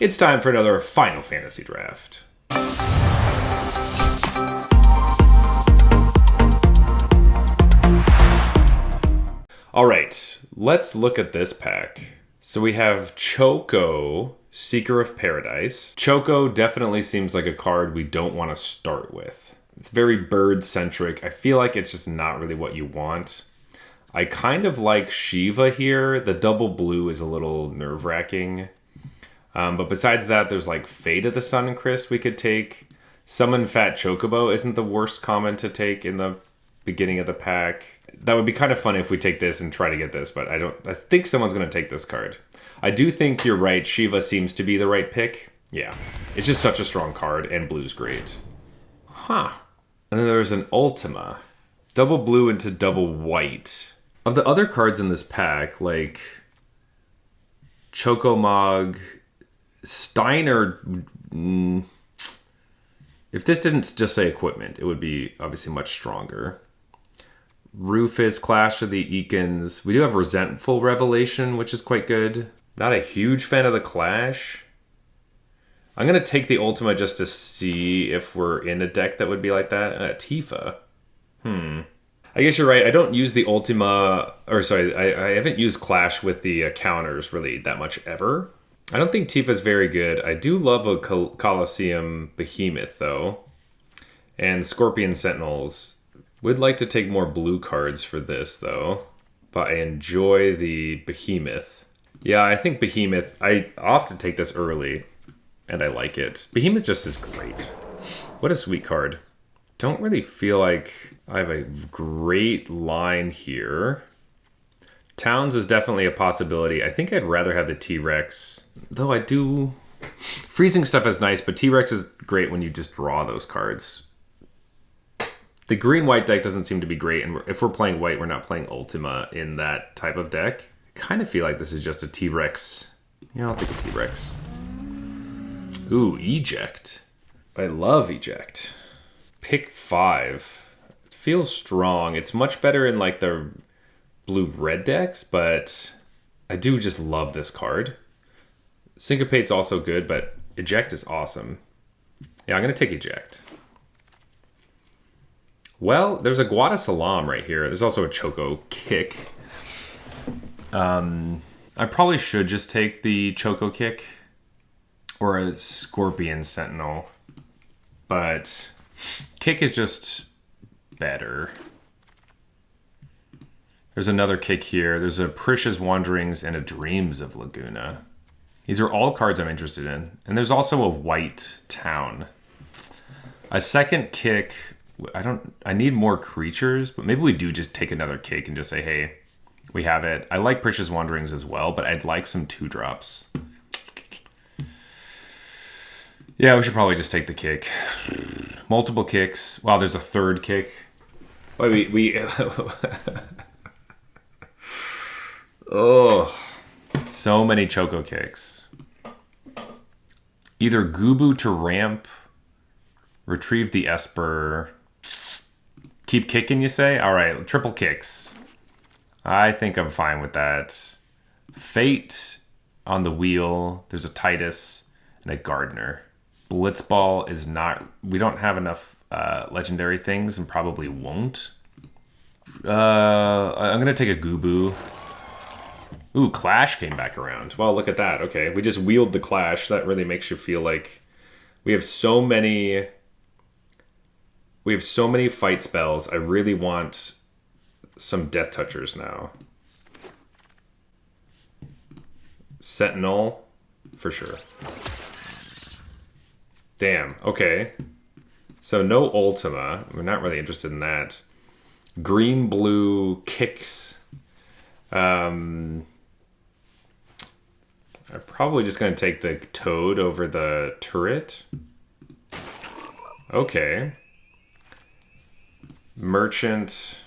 It's time for another Final Fantasy draft. All right, let's look at this pack. So we have Choco, Seeker of Paradise. Choco definitely seems like a card we don't want to start with. It's very bird-centric. I feel like it's just not really what you want. I kind of like Shiva here. The double blue is a little nerve-wracking. But besides that, there's like Fate of the Sun Crest we could take. Summon Fat Chocobo isn't the worst common to take in the beginning of the pack. That would be kind of funny if we take this and try to get this, but I think someone's going to take this card. I do think you're right. Shiva seems to be the right pick. Yeah. It's just such a strong card, and blue's great. Huh. And then there's an Ultima. Double blue into double white. Of the other cards in this pack, like Chocomog, Steiner, if this didn't just say equipment, it would be obviously much stronger. Rufus, Clash of the Eakins. We do have Resentful Revelation, which is quite good. Not a huge fan of the Clash. I'm going to take the Ultima just to see if we're in a deck that would be like that. Tifa. I guess you're right. I don't use the Ultima, or sorry, I haven't used Clash with the counters really that much ever. I don't think Tifa's very good. I do love a Colosseum Behemoth, though. And Scorpion Sentinels. Would like to take more blue cards for this, though. But I enjoy the Behemoth. Yeah, I think Behemoth, I often take this early, and I like it. Behemoth just is great. What a sweet card. Don't really feel like I have a great line here. Towns is definitely a possibility. I think I'd rather have the T-Rex. Though I do... Freezing stuff is nice, but T-Rex is great when you just draw those cards. The green-white deck doesn't seem to be great, and if we're playing white, we're not playing Ultima in that type of deck. I kind of feel like this is just a T-Rex. Yeah, I'll take a T-Rex. Ooh, Eject. I love Eject. Pick 5. It feels strong. It's much better in like the blue-red decks, but I do just love this card. Syncopate's also good, but Eject is awesome. Yeah, I'm going to take Eject. Well, there's a Guada Salam right here. There's also a Choco Kick. I probably should just take the Choco Kick or a Scorpion Sentinel, but Kick is just better. There's another Kick here. There's a Prisha's Wanderings and a Dreams of Laguna. These are all cards I'm interested in. And there's also a white town. A second Kick... I need more creatures, but maybe we do just take another Kick and just say, hey, we have it. I like Prisha's Wanderings as well, but I'd like some 2-drops. Yeah, we should probably just take the Kick. Multiple Kicks. Wow, there's a third Kick. Wait, we oh, so many Choco Kicks. Either Goobbue to ramp, retrieve the Esper. Keep kicking, you say? All right, triple Kicks. I think I'm fine with that. Fate on the wheel. There's a Titus and a Gardener. Blitzball is not... We don't have enough legendary things and probably won't. I'm going to take a Goobbue. Ooh, Clash came back around. Well, look at that. Okay, we just wheeled the Clash. That really makes you feel like we have so many... We have so many fight spells. I really want some Death Touchers now. Sentinel, for sure. Damn, okay. So no Ultima. We're not really interested in that. Green, blue, Kicks. I'm probably just going to take the Toad over the Turret. Okay. Merchant.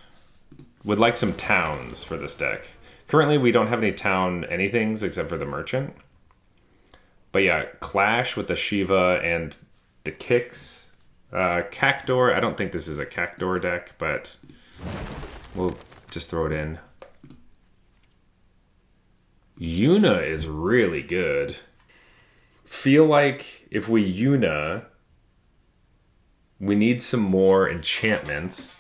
Would like some towns for this deck. Currently, we don't have any town anythings except for the Merchant. But yeah, Clash with the Shiva and the Kicks. Cactor. I don't think this is a Cactor deck, but we'll just throw it in. Yuna is really good. feel like if we Yuna, we need some more enchantments.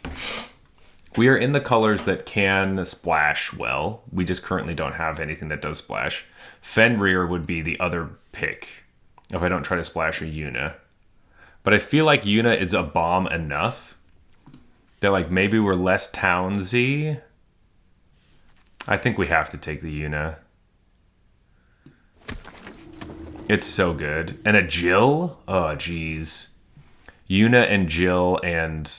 We are in the colors that can splash well. We just currently don't have anything that does splash. Fenrir would be the other pick if I don't try to splash a Yuna. But I feel like Yuna is a bomb enough that like maybe we're less townsy. I think we have to take the Yuna. It's so good. And a Jill? Oh, geez. Yuna and Jill and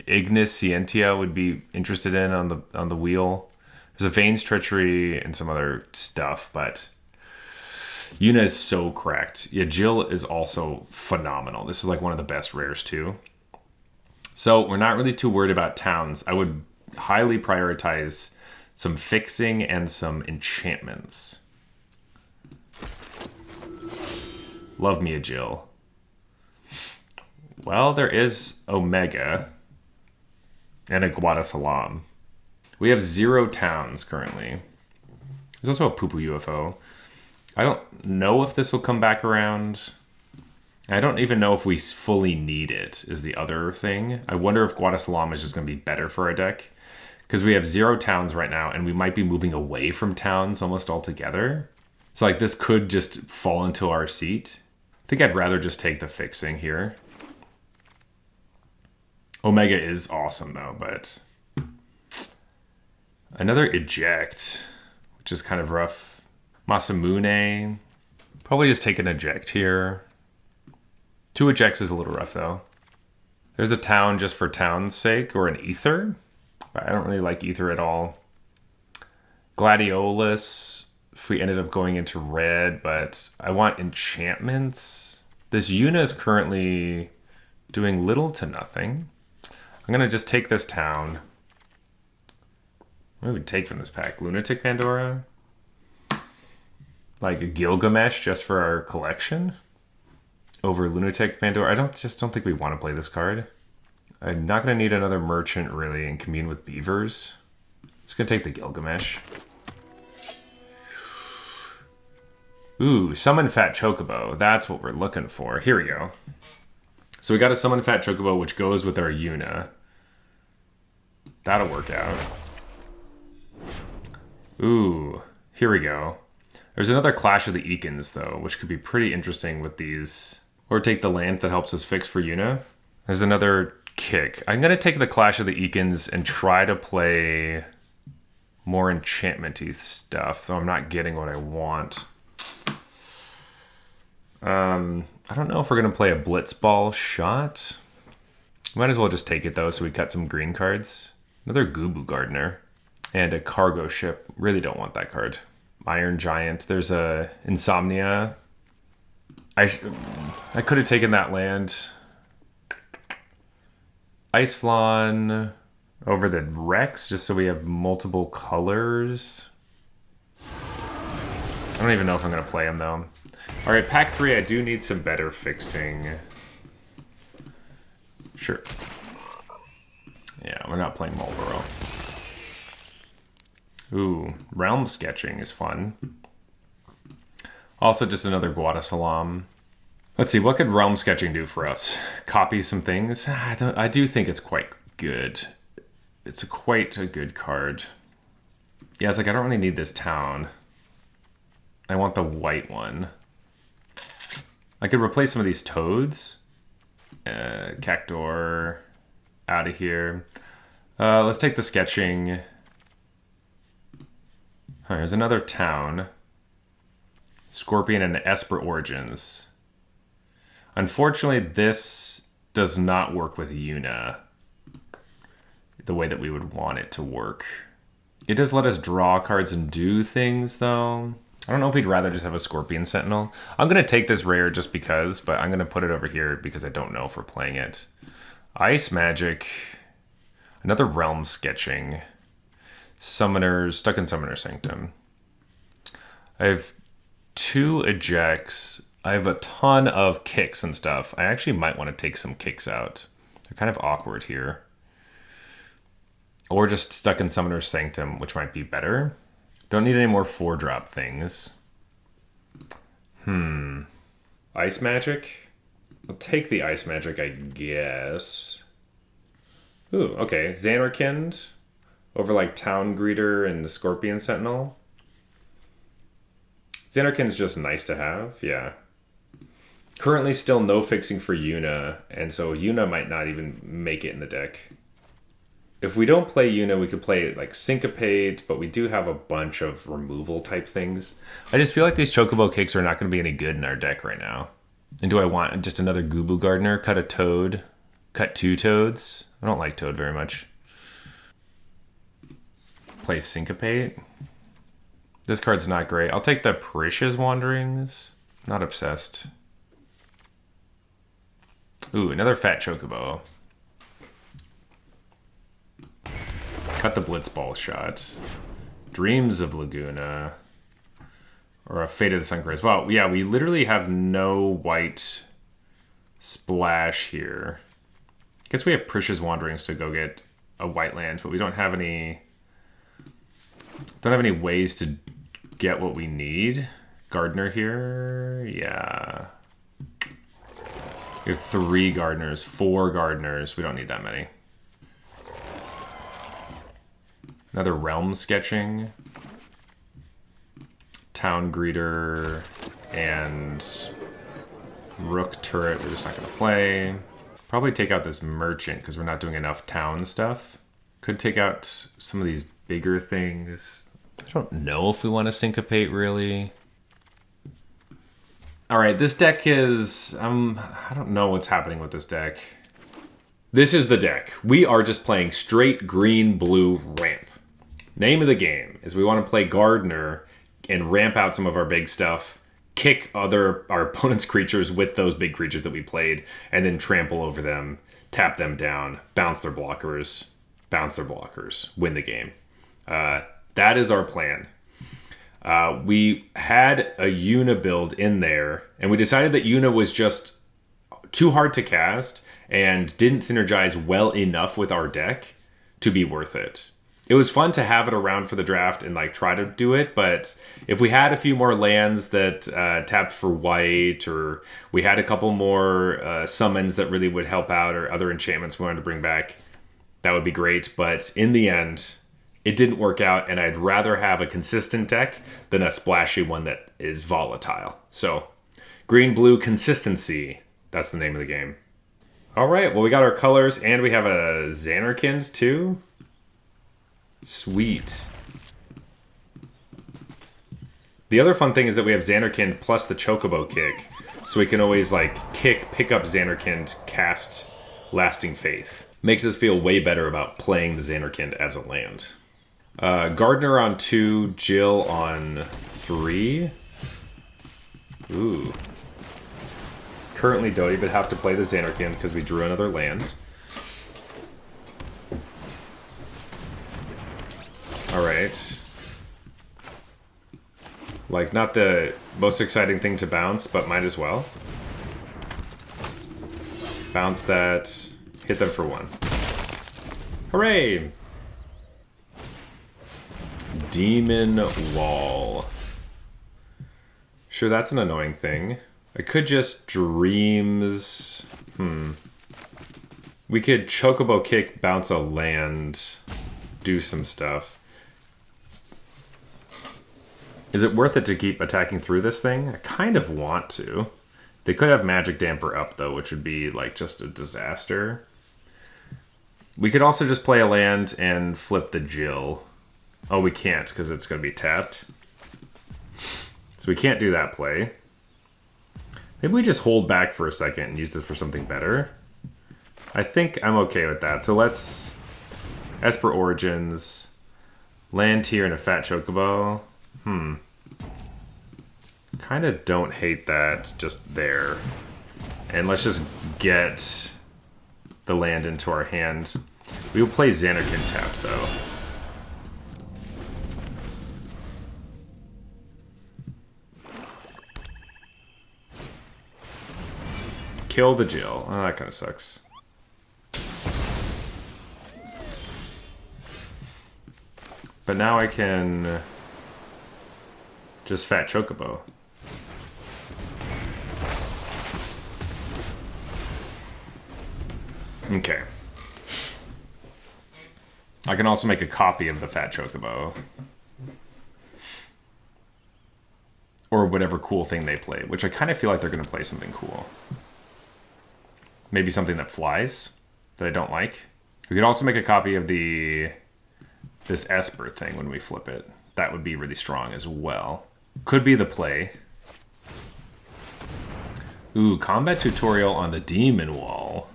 Ignis Scientia would be interested in on the wheel. There's a Vane's Treachery and some other stuff, but Yuna is so cracked. Yeah, Jill is also phenomenal. This is like one of the best rares too. So we're not really too worried about towns. I would highly prioritize some fixing and some enchantments. Love me a Jill. Well, there is Omega and a Guadasalam. We have 0 towns currently. There's also a Poo Poo UFO. I don't know if this will come back around. I don't even know if we fully need it, is the other thing. I wonder if Guadasalam is just going to be better for our deck. Because we have 0 towns right now, and we might be moving away from towns almost altogether. So like this could just fall into our seat. I think I'd rather just take the fixing here. Omega is awesome though, but another eject, which is kind of rough. Masamune, probably just take an eject here. 2 ejects is a little rough though. There's a town just for town's sake, or an ether. But I don't really like ether at all. Gladiolus, if we ended up going into red, but I want enchantments. This Yuna is currently doing little to nothing. I'm going to just take this town. What would we take from this pack? Lunatic Pandora? Like a Gilgamesh just for our collection? Over Lunatic Pandora? I just don't think we want to play this card. I'm not going to need another merchant really and commune with beavers. It's going to take the Gilgamesh. Ooh, summon Fat Chocobo. That's what we're looking for. Here we go. So we got to summon Fat Chocobo, which goes with our Yuna. That'll work out. Ooh, here we go. There's another Clash of the Eakins, though, which could be pretty interesting with these. Or take the land that helps us fix for Yuna. There's another kick. I'm going to take the Clash of the Eakins and try to play more enchantment-y stuff, though I'm not getting what I want. I don't know if we're going to play a Blitzball shot. Might as well just take it, though, so we cut some green cards. Another Goobbue Gardener. And a Cargo Ship. Really don't want that card. Iron Giant. There's a Insomnia. I could have taken that land. Ice Flan over the Rex, just so we have multiple colors. I don't even know if I'm going to play them, though. All right, pack 3, I do need some better fixing. Sure. Yeah, we're not playing Marlboro. Ooh, Realm Sketching is fun. Also, just another Guadasalam. Let's see, what could Realm Sketching do for us? Copy some things? I do think it's quite good. It's quite a good card. Yeah, it's like, I don't really need this town. I want the white one. I could replace some of these toads. Cactor out of here. Let's take the sketching. There's another town. Scorpion and Esper Origins. Unfortunately, this does not work with Yuna the way that we would want it to work. It does let us draw cards and do things, though. I don't know if we'd rather just have a Scorpion Sentinel. I'm going to take this rare just because, but I'm going to put it over here because I don't know if we're playing it. Ice Magic. Another Realm Sketching. Summoners. Stuck in Summoner Sanctum. I have 2 ejects. I have a ton of kicks and stuff. I actually might want to take some kicks out. They're kind of awkward here. Or just Stuck in Summoner Sanctum, which might be better. Don't need any more 4-drop things. Ice Magic? I'll take the Ice Magic, I guess. Ooh, okay. Xanarkand over like Town Greeter and the Scorpion Sentinel. Xanarkand's just nice to have, yeah. Currently still no fixing for Yuna, and so Yuna might not even make it in the deck. If we don't play Yuna, we could play like Syncopate, but we do have a bunch of removal type things. I just feel like these Chocobo Cakes are not going to be any good in our deck right now. And do I want just another Goobbue Gardener? Cut a Toad? Cut 2 Toads? I don't like Toad very much. Play Syncopate. This card's not great. I'll take the Parish's Wanderings. Not obsessed. Ooh, another Fat Chocobo. Cut the Blitzball Shot. Dreams of Laguna. Or a Fate of the Sunrise. Wow, yeah, we literally have no white splash here. Guess we have Parish's Wanderings to go get a white land, but we don't have any ways to get what we need. Gardener here, yeah. We have 3 Gardeners, 4 Gardeners. We don't need that many. Another Realm Sketching. Town Greeter and Rook Turret we're just not going to play. Probably take out this Merchant because we're not doing enough town stuff. Could take out some of these bigger things. I don't know if we want to Syncopate really. Alright, this deck is... I don't know what's happening with this deck. This is the deck. We are just playing straight green-blue ramp. Name of the game is we want to play Gardener and ramp out some of our big stuff, kick our opponent's creatures with those big creatures that we played, and then trample over them, tap them down, bounce their blockers, win the game. That is our plan. We had a Yuna build in there, and we decided that Yuna was just too hard to cast and didn't synergize well enough with our deck to be worth it. It was fun to have it around for the draft and like try to do it, but if we had a few more lands that tapped for white, or we had a couple more summons that really would help out, or other enchantments we wanted to bring back, that would be great. But in the end, it didn't work out, and I'd rather have a consistent deck than a splashy one that is volatile. So, green-blue consistency, that's the name of the game. All right, well, we got our colors, and we have a Xanarkand too. Sweet. The other fun thing is that we have Xanarkand plus the Chocobo Kick, so we can always like pick up Xanarkand, cast Lasting Faith. Makes us feel way better about playing the Xanarkand as a land. Gardener on 2, Jill on 3. Ooh. Currently don't even have to play the Xanarkand because we drew another land. Alright. Like, not the most exciting thing to bounce, but might as well. Bounce that. Hit them for 1. Hooray! Demon Wall. Sure, that's an annoying thing. I could just Dreams... We could Chocobo Kick, bounce a land, do some stuff. Is it worth it to keep attacking through this thing? I kind of want to. They could have Magic Damper up, though, which would be, like, just a disaster. We could also just play a land and flip the Jill. Oh, we can't, because it's going to be tapped. So we can't do that play. Maybe we just hold back for a second and use this for something better. I think I'm okay with that. So let's, as per Origins, land here and a Fat Chocobo. Kind of don't hate that just there. And let's just get the land into our hand. We will play Xanarkand tapped, though. Kill the Jill. Oh, that kind of sucks. But now I can just Fat Chocobo. Okay. I can also make a copy of the Fat Chocobo. Or whatever cool thing they play, which I kind of feel like they're going to play something cool. Maybe something that flies that I don't like. We could also make a copy of this Esper thing when we flip it. That would be really strong as well. Could be the play. Ooh, combat tutorial on the Demon Wall.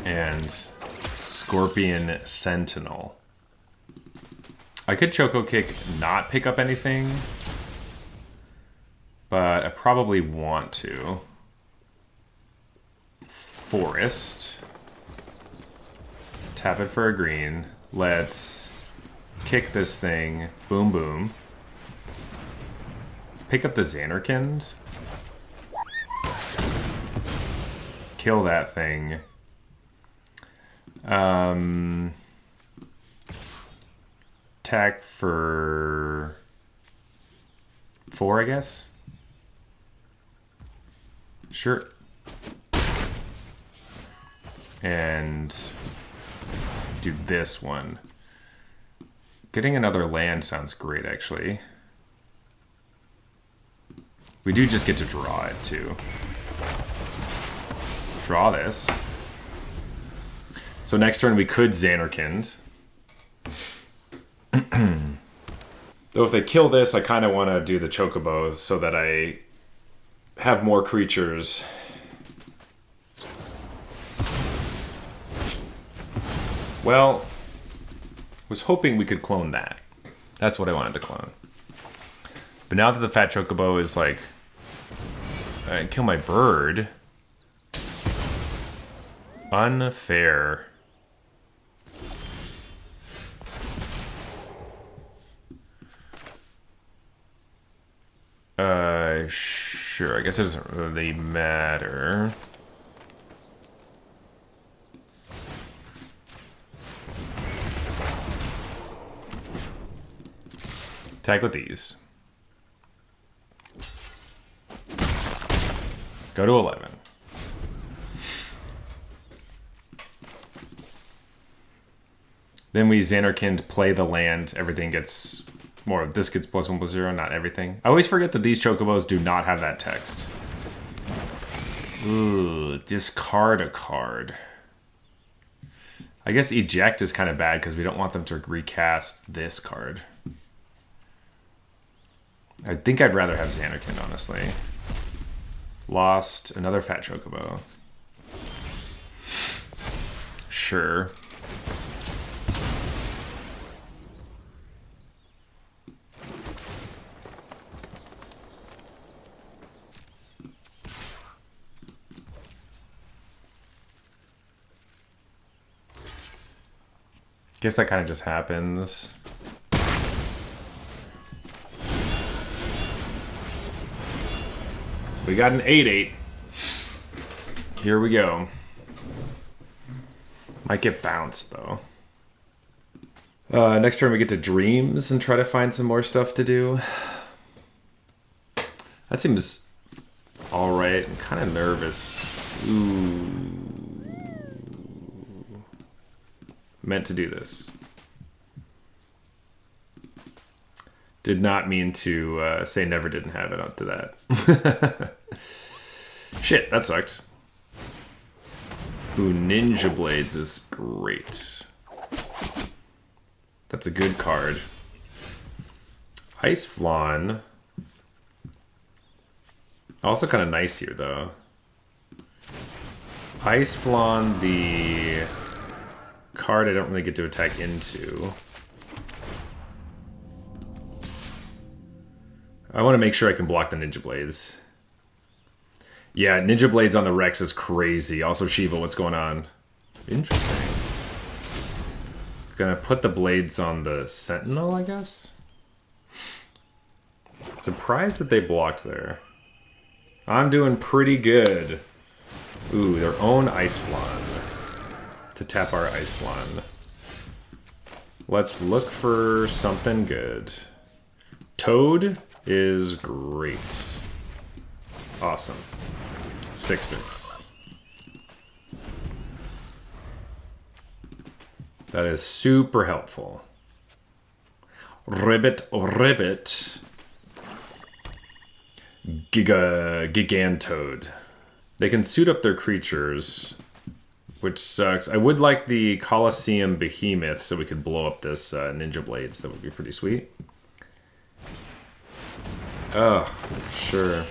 And Scorpion Sentinel. I could Choco Kick, not pick up anything, but I probably want to. Forest. Tap it for a green. Let's kick this thing. Boom, boom. Pick up the Xanarkand. Kill that thing. Attack for 4, I guess. Sure. And do this one. Getting another land sounds great, actually. We do just get to draw it, too. Draw this. So next turn we could Xanarkand. Though if they kill this, I kind of want to do the Chocobos so that I have more creatures. Well, was hoping we could clone that. That's what I wanted to clone. But now that the Fat Chocobo is like, kill my bird. Unfair. Sure, I guess it doesn't really matter. Tag with these. Go to 11. Then we Xanarkand, play the land, everything gets more. This gets +1/+0, not everything. I always forget that these Chocobos do not have that text. Ooh, discard a card. I guess eject is kind of bad because we don't want them to recast this card. I think I'd rather have Xanarkand, honestly. Lost another Fat Chocobo. Sure. Guess that kind of just happens. We got an 8/8. Here we go. Might get bounced, though. Next turn we get to Dreams and try to find some more stuff to do. That seems alright. I'm kind of nervous. Ooh. Meant to do this. Did not mean to say never didn't have it up to that. Shit, that sucked. Ooh, Ninja Blades is great. That's a good card. Ice Flawn. Also kind of nice here, though. Ice Flawn, the card I don't really get to attack into. I want to make sure I can block the Ninja Blades. Yeah, Ninja Blades on the Rex is crazy. Also, Shiva, what's going on? Interesting. Gonna put the blades on the Sentinel, I guess? Surprised that they blocked there. I'm doing pretty good. Ooh, their own Ice Flawn. To tap our Ice Flawn. Let's look for something good. Toad is great. Awesome. 6/6. That is super helpful. Ribbit, ribbit. Gigantoad. They can suit up their creatures, which sucks. I would like the Colosseum Behemoth so we could blow up this Ninja Blades. That would be pretty sweet. Oh, sure.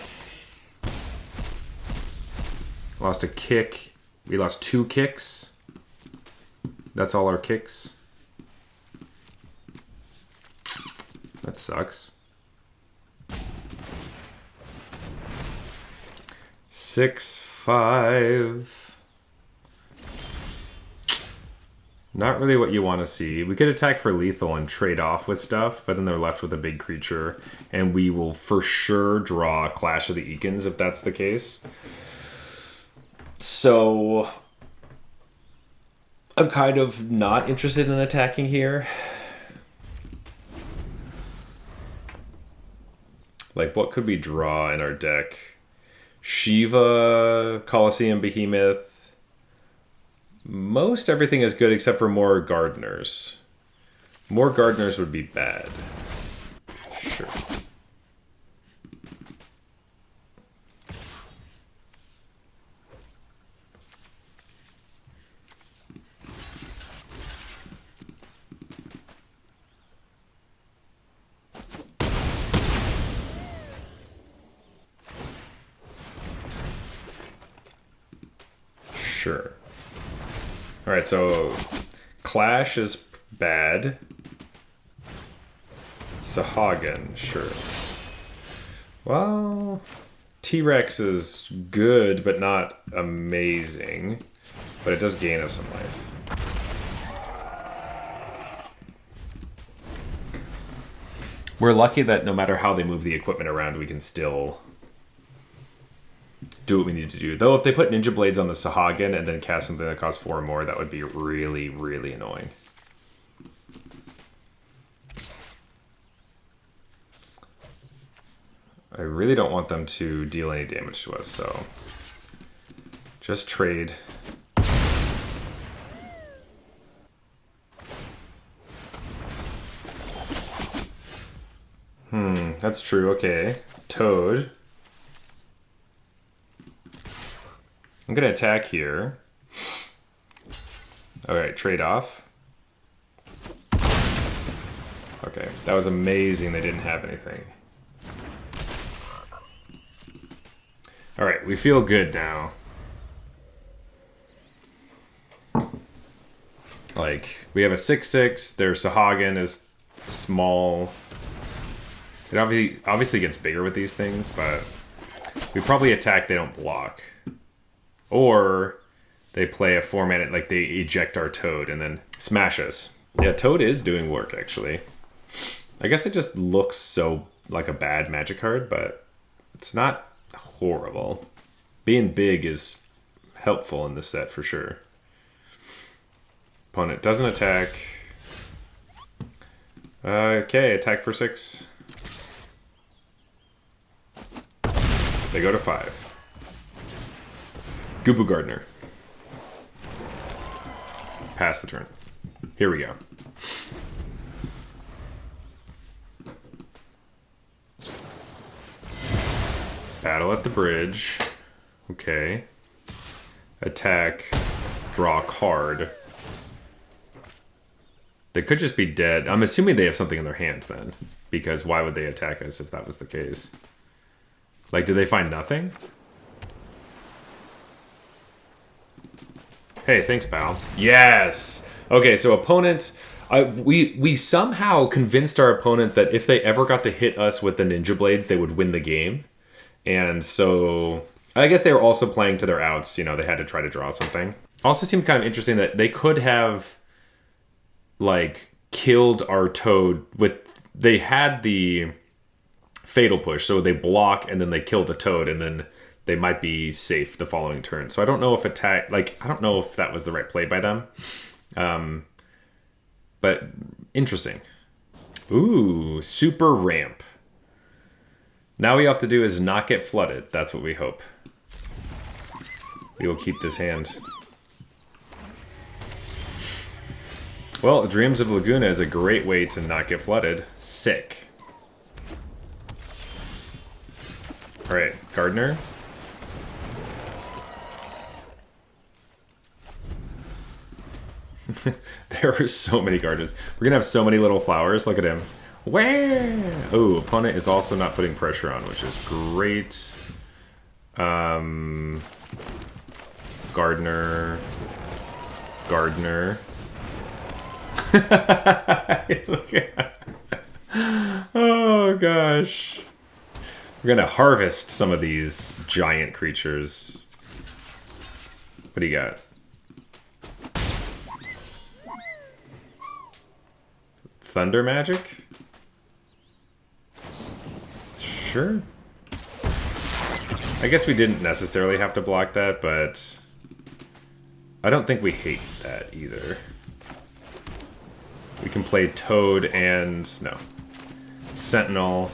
Lost a kick. We lost 2 kicks. That's all our kicks. That sucks. 6-5. Not really what you want to see. We could attack for lethal and trade off with stuff, but then they're left with a big creature, and we will for sure draw Clash of the Eakins if that's the case. So I'm kind of not interested in attacking here. Like, what could we draw in our deck? Shiva, Colosseum Behemoth. Most everything is good except for more Gardeners. More Gardeners would be bad. Sure. Sure. Alright, so Clash is bad. Sahagin, sure. Well, T-Rex is good, but not amazing. But it does gain us some life. We're lucky that no matter how they move the equipment around, we can still do what we need to do. Though if they put Ninja Blades on the Sahagin and then cast something that costs 4 more, that would be really, really annoying. I really don't want them to deal any damage to us, so just trade. That's true, okay. Toad. I'm gonna attack here. Alright, trade off. Okay, that was amazing they didn't have anything. Alright, we feel good now. Like, we have a 6/6, their Sahagin is small. It obviously gets bigger with these things, but we probably attack, they don't block. Or they play a 4-mana, like they eject our Toad and then smash us. Yeah, Toad is doing work, actually. I guess it just looks so like a bad Magic card, but it's not horrible. Being big is helpful in this set for sure. Opponent doesn't attack. Okay, attack for 6. They go to 5. Goobbue Gardener. Pass the turn. Here we go. Battle at the bridge. Okay. Attack. Draw a card. They could just be dead. I'm assuming they have something in their hands then. Because why would they attack us if that was the case? Like, did they find nothing? Hey, thanks, pal. Yes! Okay, so opponent... we somehow convinced our opponent that if they ever got to hit us with the Ninja Blades, they would win the game. And so... I guess they were also playing to their outs. You know, they had to try to draw something. Also seemed kind of interesting that they could have, like, killed our Toad with... They had the Fatal Push, so they block and then they kill the Toad, and then they might be safe the following turn. So I don't know if attack... Like, I don't know if that was the right play by them. But interesting. Ooh, super ramp. Now all we have to do is not get flooded. That's what we hope. We will keep this hand. Well, Dreams of Laguna is a great way to not get flooded. Sick. Alright, Gardener. There are so many gardeners. We're gonna have so many little flowers. Look at him. Where? Oh, opponent is also not putting pressure on, which is great. Gardener. Gardener. Oh gosh. We're gonna harvest some of these giant creatures. What do you got? Thunder magic? Sure. I guess we didn't necessarily have to block that, but I don't think we hate that either. We can play Toad and... no. Sentinel.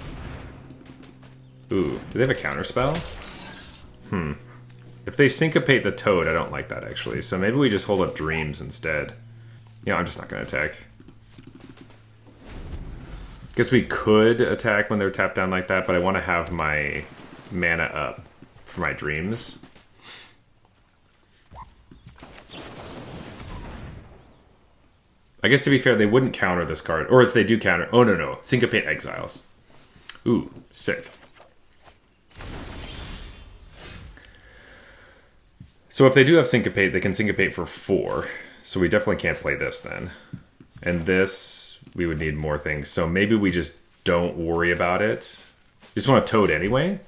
Ooh, do they have a counterspell? If they syncopate the Toad, I don't like that actually. So maybe we just hold up Dreams instead. Yeah, I'm just not going to attack. Guess we could attack when they're tapped down like that, but I want to have my mana up for my Dreams. I guess to be fair, they wouldn't counter this card. Or if they do counter... oh, no. Syncopate Exiles. Ooh, sick. So if they do have Syncopate, they can Syncopate for 4. So we definitely can't play this then. And this, we would need more things. So maybe we just don't worry about it. Just want to Toad anyway.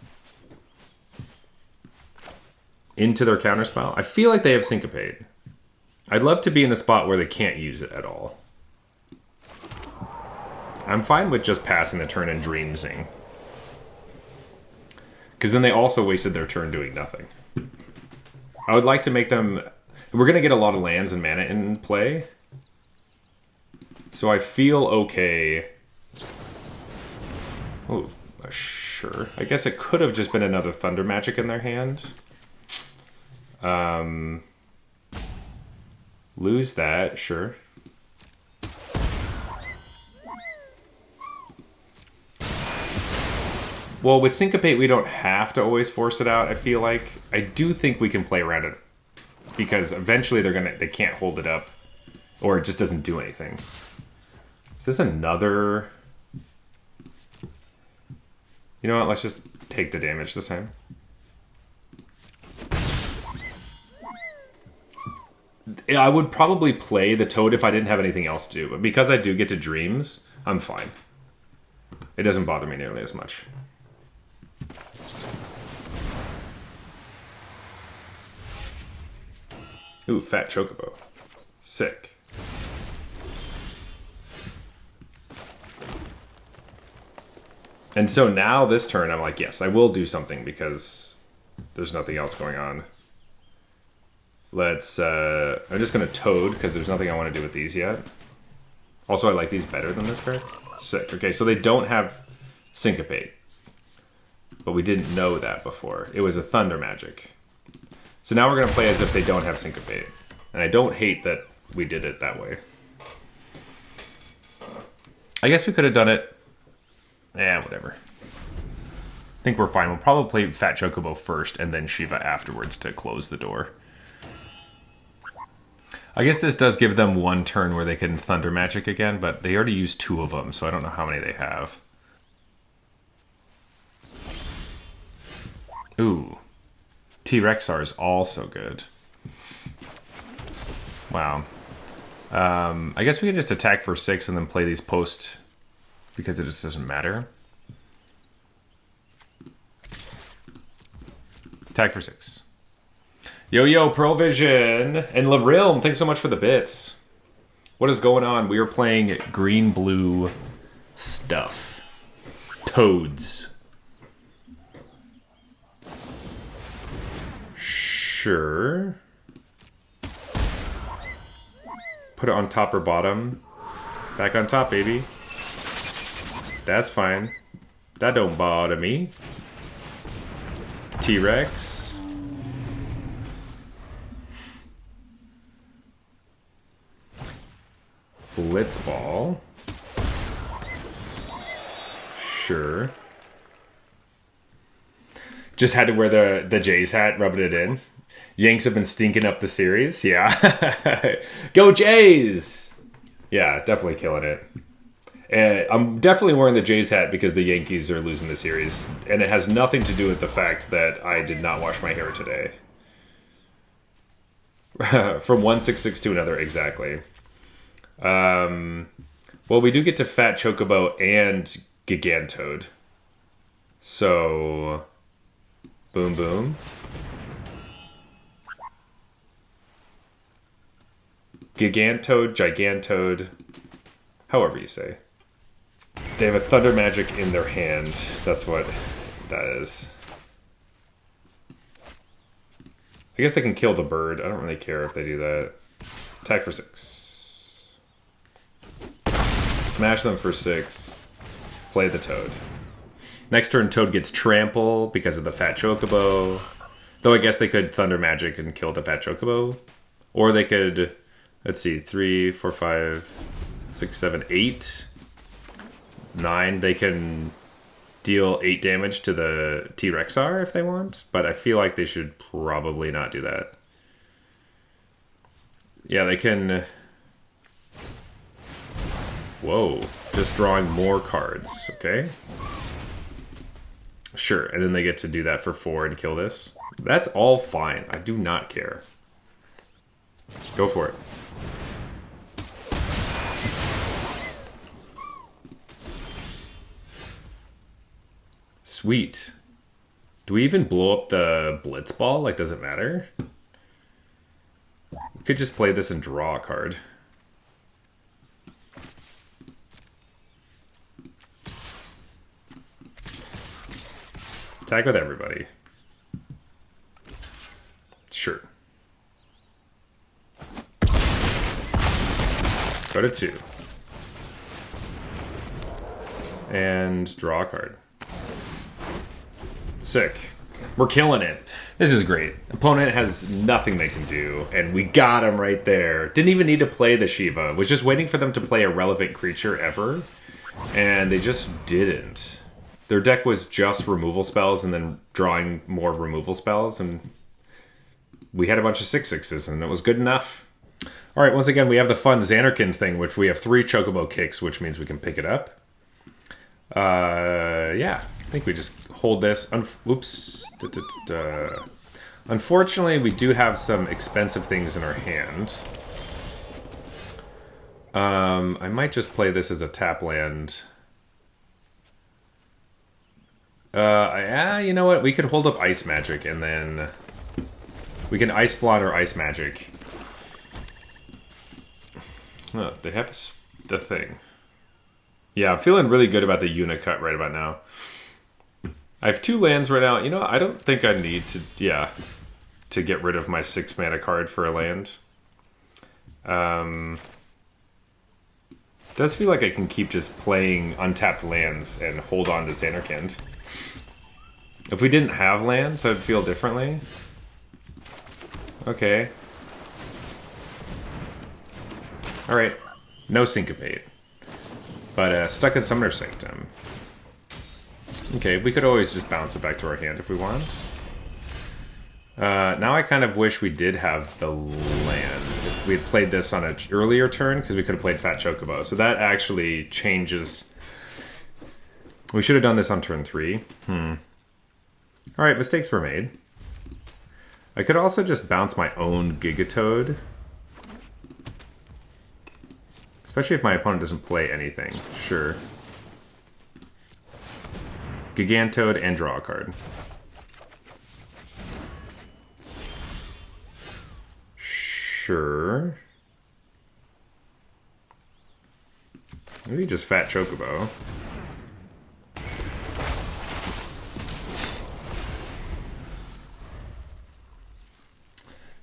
Into their counterspell. I feel like they have Syncopate. I'd love to be in the spot where they can't use it at all. I'm fine with just passing the turn and Dreamsing. Because then they also wasted their turn doing nothing. I would like to make them... we're going to get a lot of lands and mana in play. So I feel okay. Oh, sure. I guess it could have just been another Thunder Magic in their hand. Lose that, sure. Well, with Syncopate, we don't have to always force it out, I feel like. I do think we can play around it. Because eventually they can't hold it up. Or it just doesn't do anything. Is this another... you know what, let's just take the damage this time. I would probably play the Toad if I didn't have anything else to do, but because I do get to Dreams, I'm fine. It doesn't bother me nearly as much. Ooh, Fat Chocobo. Sick. And so now this turn, I'm like, yes, I will do something because there's nothing else going on. Let's, I'm just going to Toad, because there's nothing I want to do with these yet. Also, I like these better than this card. Sick. Okay, so they don't have Syncopate. But we didn't know that before. It was a Thunder Magic. So now we're going to play as if they don't have Syncopate. And I don't hate that we did it that way. I guess we could have done it... eh, whatever. I think we're fine. We'll probably play Fat Chocobo first, and then Shiva afterwards to close the door. I guess this does give them one turn where they can Thunder Magic again, but they already used 2 of them, so I don't know how many they have. Ooh. T-Rexar is also good. Wow. I guess we can just attack for 6 and then play these post, because it just doesn't matter. Attack for 6. Yo, Provision! And Larilm, thanks so much for the bits. What is going on? We are playing green-blue stuff. Toads. Sure. Put it on top or bottom. Back on top, baby. That's fine. That don't bother me. T-Rex. Blitzball. Sure. Just had to wear the Jays hat, rubbing it in. Yanks have been stinking up the series. Yeah. Go Jays! Yeah, definitely killing it. And I'm definitely wearing the Jays hat because the Yankees are losing the series. And it has nothing to do with the fact that I did not wash my hair today. From 166 to another, exactly. Well, we do get to Fat Chocobo and Gigantode. So, boom, boom. Gigantode, Gigantode, however you say. They have a Thunder Magic in their hand. That's what that is. I guess they can kill the bird. I don't really care if they do that. Attack for 6. Smash them for 6. Play the Toad. Next turn, Toad gets Trample because of the Fat Chocobo. Though I guess they could Thunder Magic and kill the Fat Chocobo. Or they could, let's see, 3, 4, 5, 6, 7, 8, 9. They can deal 8 damage to the T-Rexar if they want. But I feel like they should probably not do that. Yeah, they can... Whoa. Just drawing more cards. Okay. Sure, and then they get to do that for 4 and kill this. That's all fine. I do not care. Go for it. Sweet. Do we even blow up the Blitzball? Like, does it matter? We could just play this and draw a card. Attack with everybody. Sure. Go to 2. And draw a card. Sick. We're killing it. This is great. Opponent has nothing they can do, and we got him right there. Didn't even need to play the Shiva. Was just waiting for them to play a relevant creature ever, and they just didn't. Their deck was just removal spells and then drawing more removal spells, and we had a bunch of 6/6s, and it was good enough. All right, once again, we have the fun Xanarkin thing, which we have 3 Chocobo kicks, which means we can pick it up. Yeah, I think we just hold this. Oops. Unfortunately, we do have some expensive things in our hand. I might just play this as a tap land. You know what? We could hold up Ice Magic, and then we can Ice Flaunt or Ice Magic. Oh, they have the thing. Yeah, I'm feeling really good about the Unicut right about now. I have 2 lands right now. You know, I don't think I need to get rid of my 6 mana card for a land. Does feel like I can keep just playing untapped lands and hold on to Xanarkand. If we didn't have lands, I'd feel differently. Okay. Alright. No Syncopate. But Stuck in Summoner Sanctum. Okay, we could always just bounce it back to our hand if we want. Now I kind of wish we did have the land. If we had played this on an earlier turn, because we could have played Fat Chocobo. So that actually changes. We should have done this on turn 3. Alright, mistakes were made. I could also just bounce my own Gigatoad. Especially if my opponent doesn't play anything. Sure. Gigantode and draw a card. Sure. Maybe just Fat Chocobo.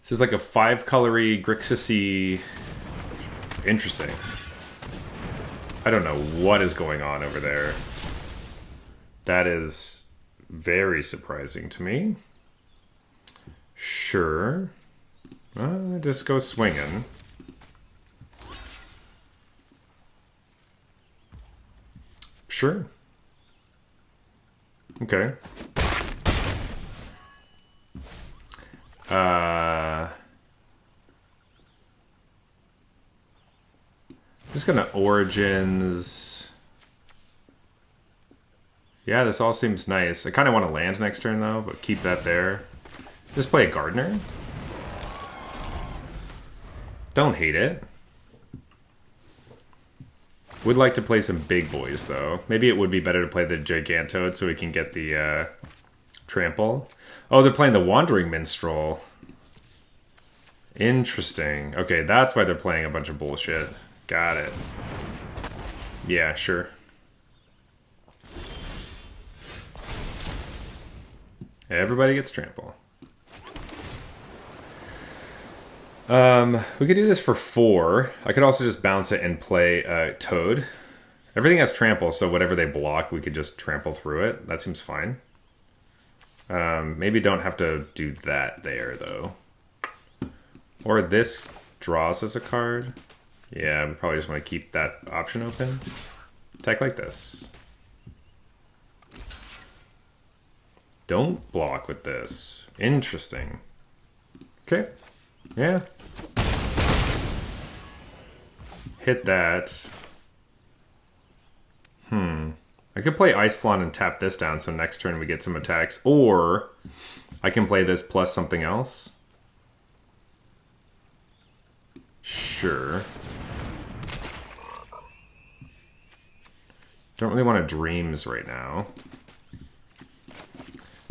This is like a 5-colory Grixis-y. Interesting. I don't know what is going on over there. That is very surprising to me. Sure. Just go swinging. Sure. Okay. Just gonna Origins. Yeah, this all seems nice. I kind of want to land next turn though, but keep that there. Just play a Gardener. Don't hate it. Would like to play some big boys though. Maybe it would be better to play the Gigantode so we can get the trample. Oh, they're playing the Wandering Minstrel. Interesting. Okay, that's why they're playing a bunch of bullshit. Got it. Yeah, sure. Everybody gets trample. We could do this for 4. I could also just bounce it and play Toad. Everything has trample, so whatever they block, we could just trample through it. That seems fine. Maybe don't have to do that there, though. Or this draws us a card. Yeah, we probably just want to keep that option open. Attack like this. Don't block with this. Interesting. Okay. Yeah. Hit that. I could play Ice Flaunt and tap this down so next turn we get some attacks. Or I can play this plus something else. Sure. Don't really want to Dreams right now.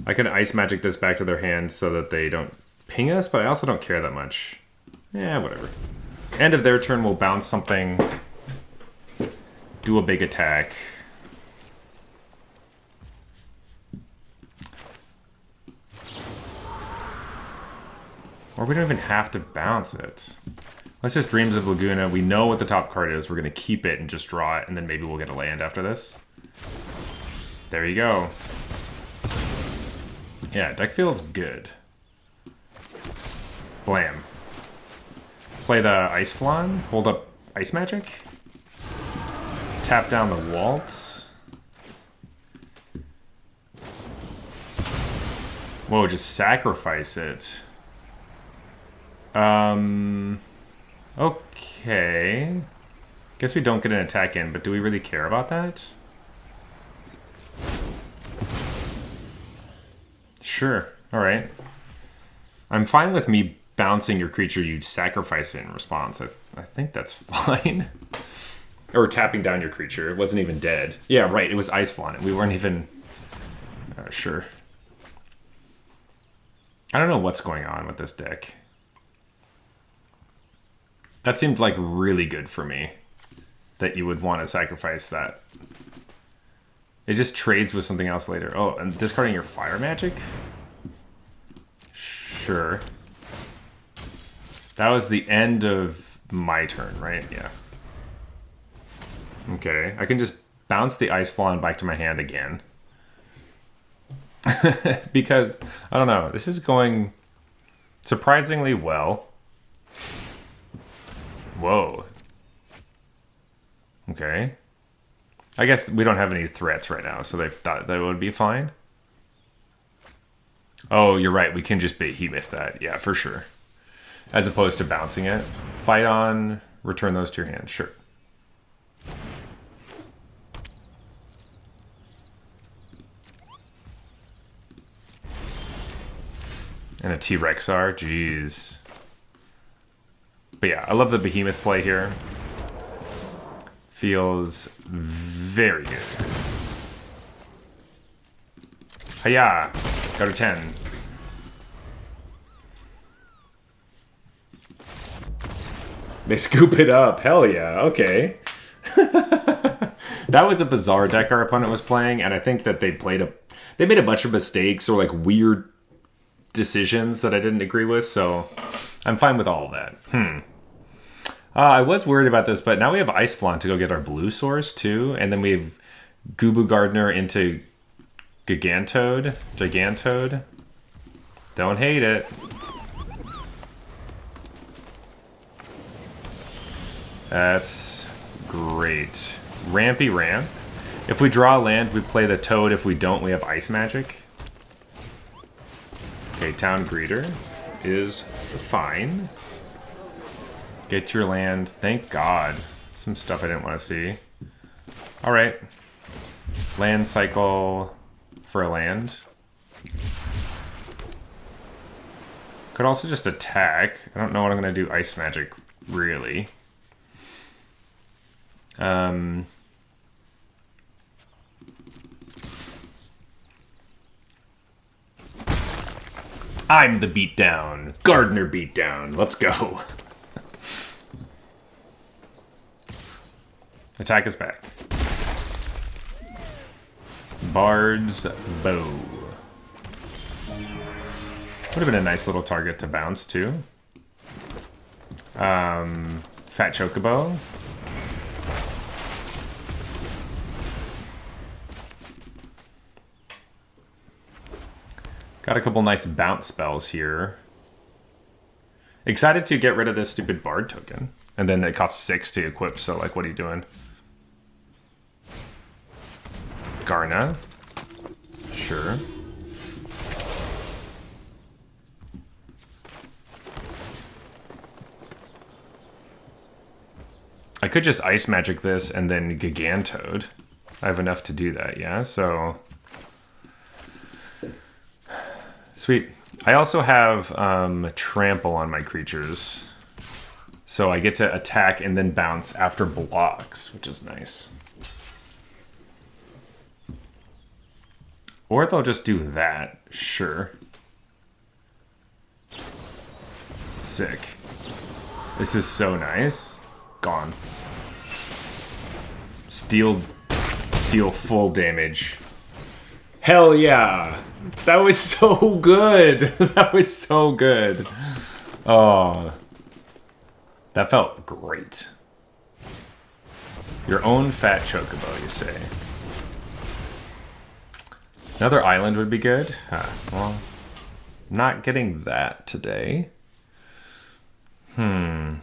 I can Ice Magic this back to their hand so that they don't ping us, but I also don't care that much. Yeah, whatever. End of their turn, we'll bounce something. Do a big attack. Or we don't even have to bounce it. Let's just Dreams of Laguna. We know what the top card is. We're going to keep it and just draw it, and then maybe we'll get a land after this. There you go. Yeah, deck feels good. Blam. Play the Ice Flan. Hold up Ice Magic. Tap down the Waltz. Whoa, just sacrifice it. Okay. Guess we don't get an attack in, but do we really care about that? Sure. Alright. I'm fine with me bouncing your creature you sacrifice it in response. I think that's fine. Or tapping down your creature. It wasn't even dead. Yeah, right. It was Ice Flaunt. We weren't even... sure. I don't know what's going on with this deck. That seemed like really good for me. That you would want to sacrifice that. It just trades with something else later. Oh, and discarding your Fire Magic? Sure. That was the end of my turn, right? Yeah. Okay, I can just bounce the Ice Flan back to my hand again. Because, I don't know, this is going surprisingly well. Whoa. Okay. I guess we don't have any threats right now, so they thought that would be fine. Oh, you're right, we can just behemoth that. Yeah, for sure. As opposed to bouncing it. Fight on, return those to your hand. Sure. And a T-Rexar, jeez. But yeah, I love the behemoth play here. Feels very good. Hiya! Go to 10. They scoop it up. Hell yeah. Okay. That was a bizarre deck our opponent was playing, and I think that they made a bunch of mistakes or like weird decisions that I didn't agree with, so I'm fine with all of that. I was worried about this, but now we have Ice Flaunt to go get our blue source too, and then we have Goobbue Gardener into Gigantode. Don't hate it. That's great. Rampy Ramp. If we draw land, we play the toad. If we don't, we have ice magic. Okay, town greeter is fine. Get your land. Thank God. Some stuff I didn't want to see. Alright. Land cycle for a land. Could also just attack. I don't know what I'm going to do ice magic, really. I'm the beatdown. Gardener beatdown. Let's go. Attack is back. Bard's Bow. Would have been a nice little target to bounce, too. Fat Chocobo. Got a couple nice bounce spells here. Excited to get rid of this stupid Bard token. And then it costs 6 to equip, so like, what are you doing? Garna. Sure. I could just ice magic this and then Gigantode. I have enough to do that, yeah? So... Sweet. I also have trample on my creatures. So I get to attack and then bounce after blocks, which is nice. Or they'll just do that. Sure. Sick. This is so nice. Gone. Deal full damage. Hell yeah! That was so good! That was so good. Oh. That felt great. Your own fat chocobo, you say. Another island would be good. Huh. Well, not getting that today. I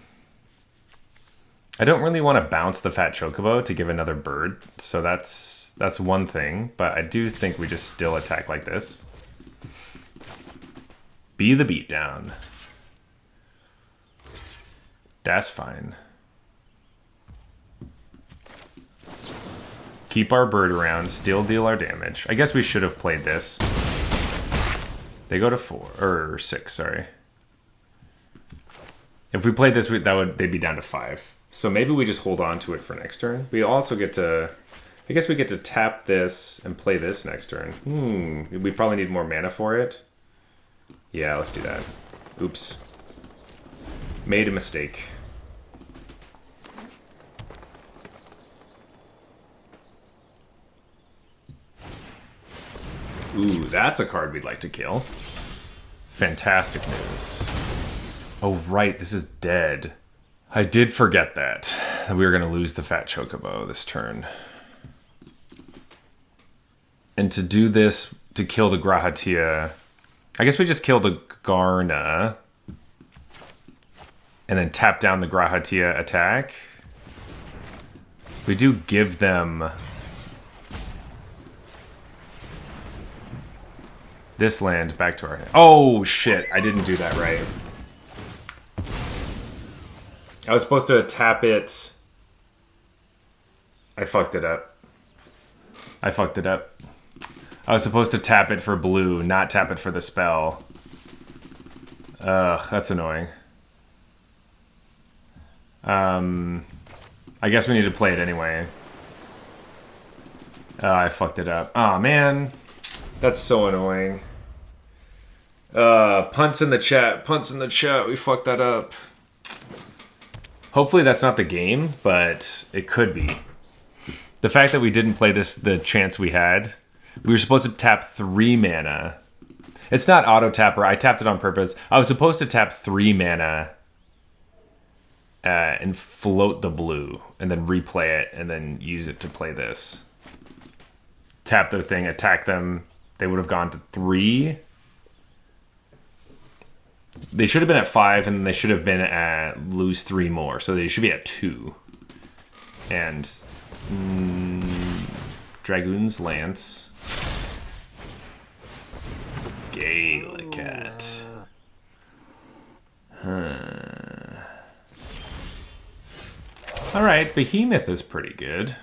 don't really want to bounce the fat chocobo to give another bird, so that's one thing, but I do think we just still attack like this. Be the beatdown. That's fine. Keep our bird around, still deal our damage. I guess we should have played this. They go to 4, or 6, sorry. If we played this, they'd be down to 5. So maybe we just hold on to it for next turn. We also get to... I guess we get to tap this and play this next turn. We probably need more mana for it. Yeah, let's do that. Oops. Made a mistake. Ooh, that's a card we'd like to kill. Fantastic news. Oh, right, this is dead. I did forget that we were going to lose the Fat Chocobo this turn. And to do this, to kill the Grahatia, I guess we just kill the Garna and then tap down the Grahatia attack. We do give them this land back to our hand. Oh, shit. I didn't do that right. I was supposed to tap it. I fucked it up. I was supposed to tap it for blue, not tap it for the spell. Ugh, that's annoying. I guess we need to play it anyway. I fucked it up. Aw, man. That's so annoying. Punts in the chat. We fucked that up. Hopefully that's not the game, but it could be. The fact that we didn't play this the chance we had, we were supposed to tap 3 mana. It's not auto tapper. I tapped it on purpose. I was supposed to tap 3 mana and float the blue and then replay it and then use it to play this. Tap their thing, attack them. They would have gone to 3. They should have been at 5, and they should have been at lose 3 more. So they should be at 2. And Dragoon's Lance. Galicat. Alright, Behemoth is pretty good.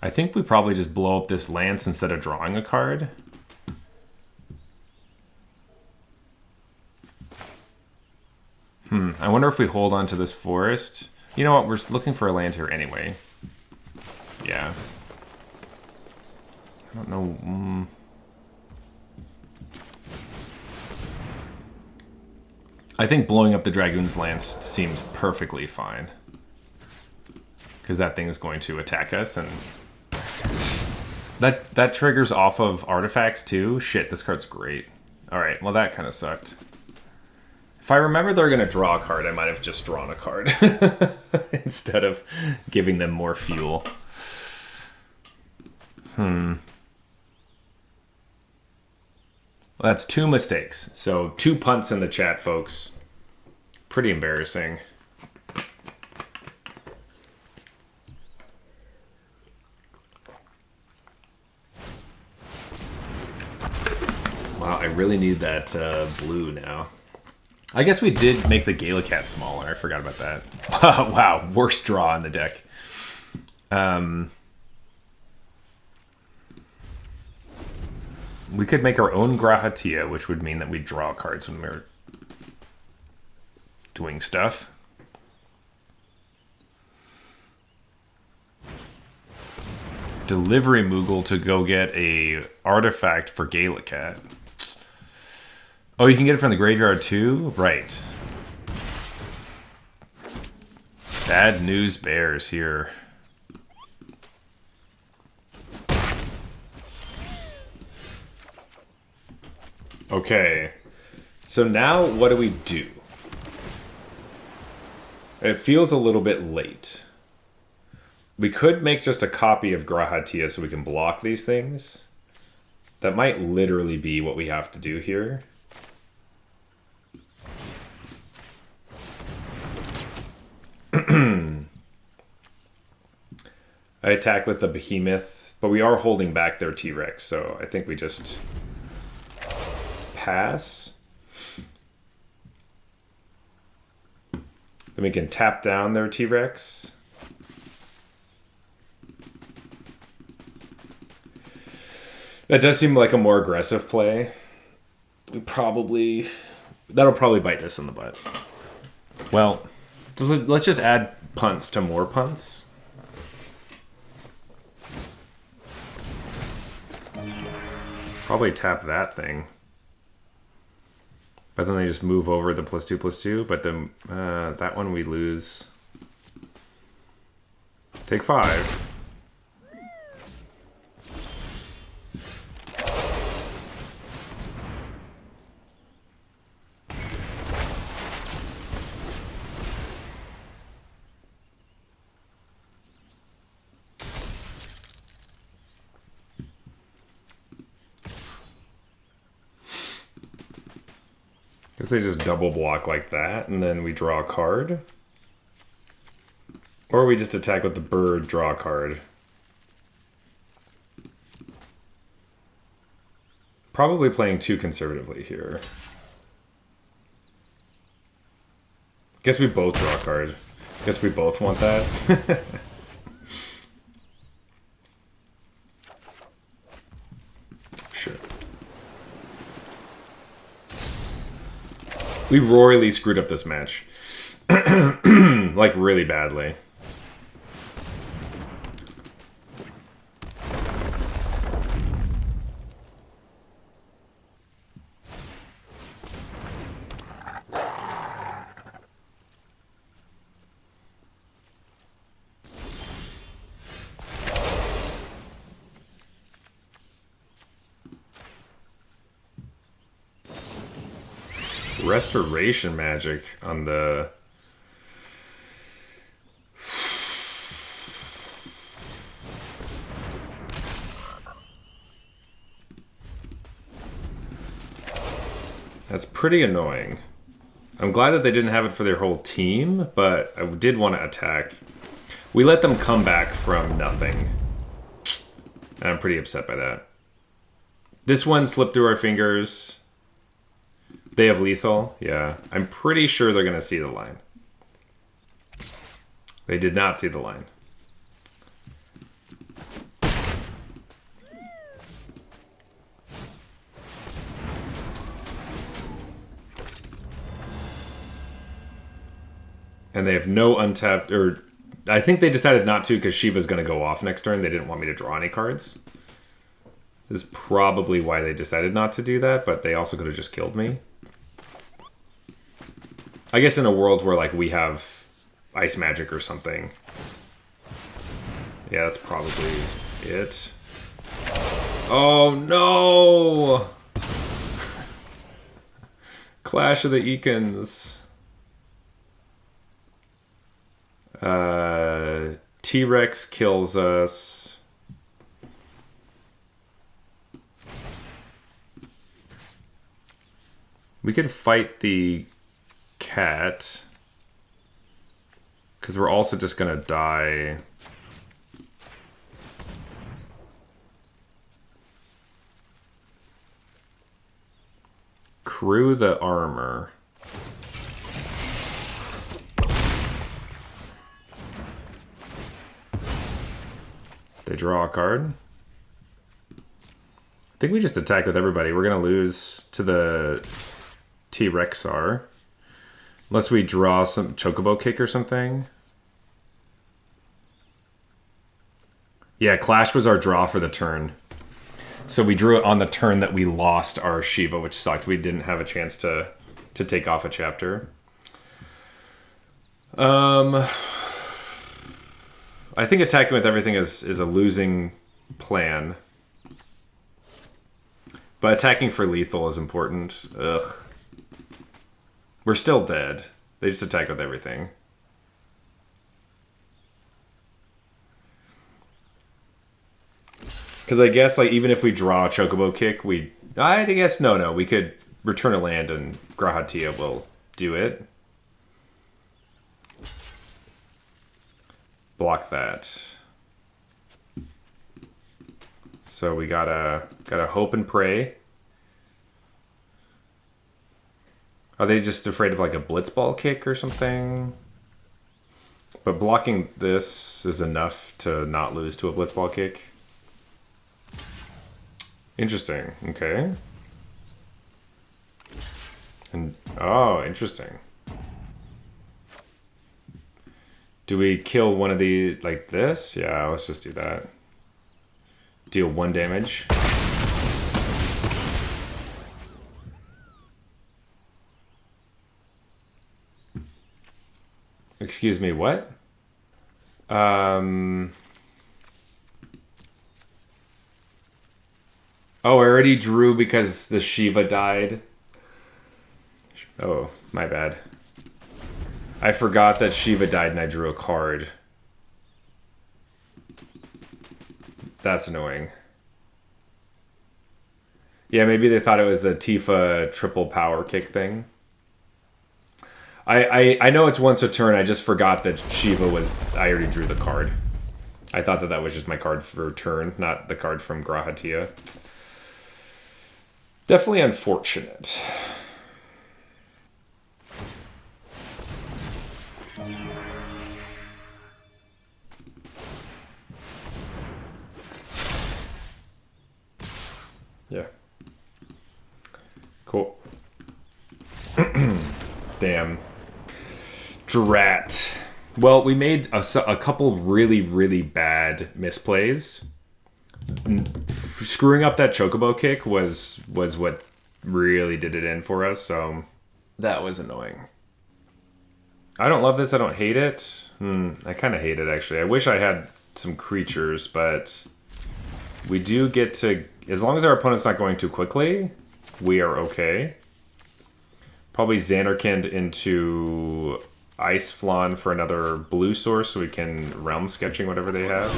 I think we probably just blow up this Lance instead of drawing a card. I wonder if we hold on to this forest. You know what, we're looking for a land here anyway. Yeah. I don't know. I think blowing up the Dragoon's Lance seems perfectly fine. Because that thing is going to attack us, and that triggers off of artifacts too. Shit, this card's great. Alright, well that kind of sucked. If I remember they're going to draw a card, I might have just drawn a card. Instead of giving them more fuel. Well, that's 2 mistakes. So 2 punts in the chat, folks. Pretty embarrassing. Wow, I really need that blue now. I guess we did make the Galicat smaller. I forgot about that. Wow, worst draw in the deck. We could make our own Grahatia, which would mean that we draw cards when we're doing stuff. Delivery Moogle to go get a artifact for Galicat. Oh, you can get it from the graveyard too? Right. Bad news bears here. Okay. So now what do we do? It feels a little bit late. We could make just a copy of Grahatia so we can block these things. That might literally be what we have to do here. I attack with the Behemoth, but we are holding back their T-Rex, so I think we just pass. Then we can tap down their T-Rex. That does seem like a more aggressive play. That'll probably bite us in the butt. Well, let's just add punts to more punts. Probably tap that thing. But then they just move over the +2/+2. But then that one we lose. Take 5. Guess they just double block like that, and then we draw a card. Or we just attack with the bird, draw a card. Probably playing too conservatively here. Guess we both draw a card. Guess we both want that. Sure. We royally screwed up this match. Like, really badly. Restoration magic on the... That's pretty annoying. I'm glad that they didn't have it for their whole team, but I did want to attack. We let them come back from nothing. And I'm pretty upset by that. This one slipped through our fingers. They have lethal. Yeah. I'm pretty sure they're going to see the line. They did not see the line. And they have no untapped, or I think they decided not to because Shiva's going to go off next turn. They didn't want me to draw any cards. This is probably why they decided not to do that, but they also could have just killed me. I guess in a world where like we have ice magic or something. Yeah, that's probably it. Oh no! Clash of the Eakins. T-Rex kills us. We could fight the cat. Because we're also just going to die. Crew the armor. They draw a card. I think we just attack with everybody. We're going to lose to the T-Rexar. Unless we draw some Chocobo Kick or something. Yeah, Clash was our draw for the turn. So we drew it on the turn that we lost our Shiva, which sucked. We didn't have a chance to take off a chapter. I think attacking with everything is a losing plan. But attacking for lethal is important. Ugh. We're still dead. They just attack with everything. Because I guess, like, even if we draw a Chocobo Kick, I guess, no. We could return a land and Grahatia will do it. Block that. So we gotta hope and pray. Are they just afraid of like a Blitzball Kick or something? But blocking this is enough to not lose to a Blitzball Kick. Interesting. Okay. And oh, interesting. Do we kill one of the like this? Yeah, let's just do that. Deal 1 damage. Excuse me, what? Oh, I already drew because the Shiva died. Oh, my bad. I forgot that Shiva died and I drew a card. That's annoying. Yeah, maybe they thought it was the Tifa triple power kick thing. I know it's once a turn. I just forgot that Shiva was... I already drew the card. I thought that was just my card for turn, not the card from Grahatia. Definitely unfortunate. Yeah. Cool. Damn. Drat. Well, we made a couple really, really bad misplays. Screwing up that Chocobo Kick was what really did it in for us, so that was annoying. I don't love this. I don't hate it. I kind of hate it, actually. I wish I had some creatures, but we do get to... As long as our opponent's not going too quickly, we are okay. Probably Xanarkand into Ice Flan for another blue source so we can realm sketching whatever they have.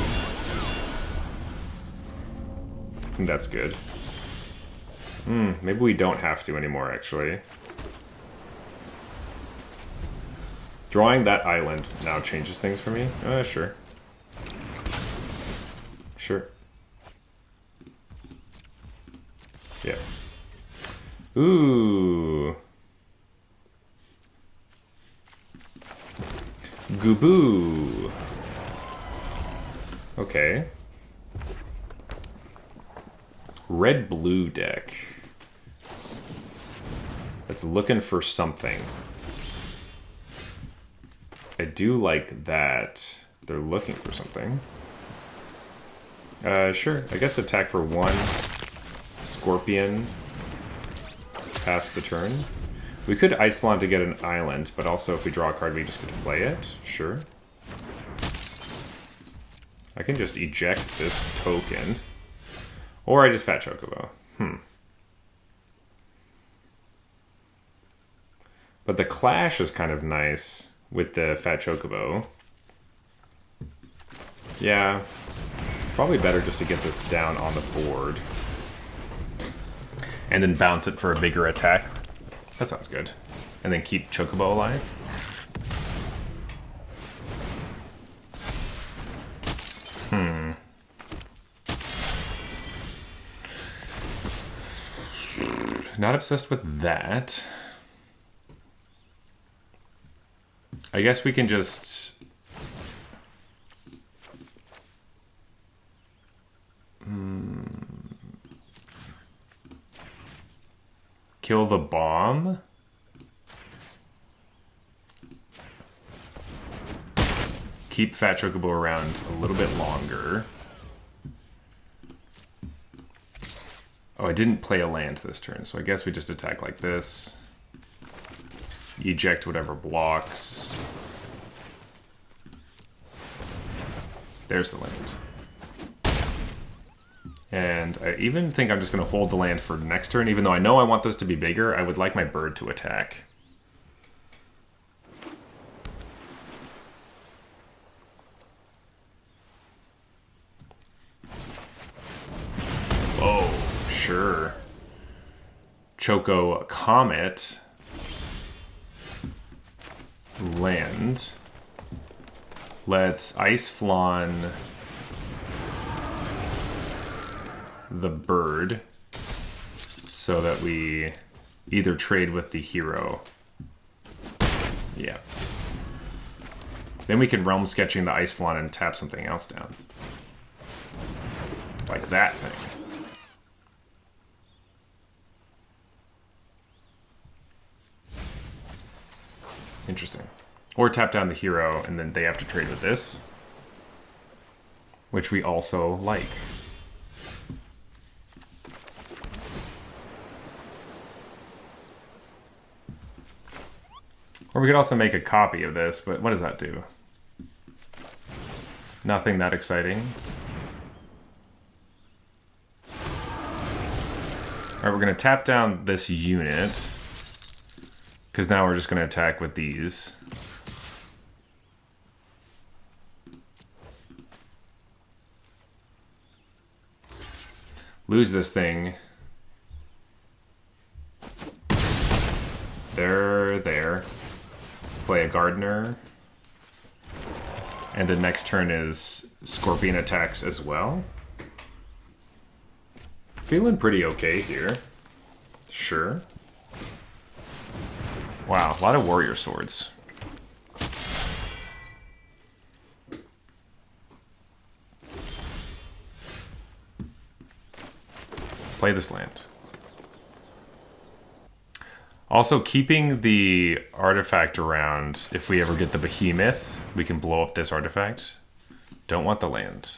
I think that's good. Maybe we don't have to anymore, actually. Drawing that island now changes things for me? Sure. Sure. Ooh. Goobbue. Okay. Red-blue deck. It's looking for something. I do like that they're looking for something. Sure. I guess attack for 1. Scorpion. Pass the turn. We could Ice Flaunt to get an island, but also if we draw a card, we just get to play it. Sure. I can just eject this token. Or I just Fat Chocobo. But the Clash is kind of nice with the Fat Chocobo. Yeah. Probably better just to get this down on the board. And then bounce it for a bigger attack. That sounds good. And then keep Chocobo alive. Not obsessed with that. I guess we can just... kill the bomb? Keep Fat Chocobo around a little bit longer. Oh, I didn't play a land this turn, so I guess we just attack like this. Eject whatever blocks. There's the land. And I even think I'm just going to hold the land for next turn, even though I know I want this to be bigger. I would like my bird to attack. Sure. Choco Comet. Land. Let's Ice Flawn the bird so that we either trade with the hero. Yeah. Then we can Realm Sketching the Ice Flawn and tap something else down. Like that thing. Interesting. Or tap down the hero, and then they have to trade with this. Which we also like. Or we could also make a copy of this, but what does that do? Nothing that exciting. Alright, we're going to tap down this unit. Because now we're just going to attack with these. Lose this thing. They're there. Play a Gardener. And the next turn is Scorpion attacks as well. Feeling pretty okay here. Sure. Wow, a lot of warrior swords. Play this land. Also, keeping the artifact around, if we ever get the behemoth, we can blow up this artifact. Don't want the land.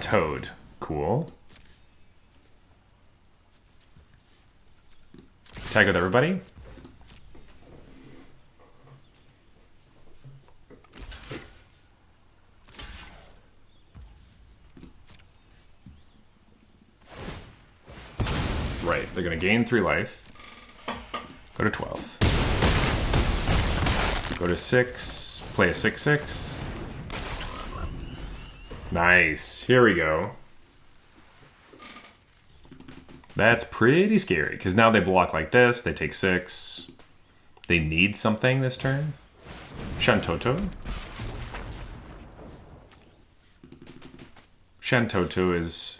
Toad. Cool. Tag with everybody. Right, they're going to gain 3 life. Go to 12. Go to 6. Play a 6/6. Nice. Here we go. That's pretty scary, because now they block like this, they take 6. They need something this turn. Shantoto. Shantoto is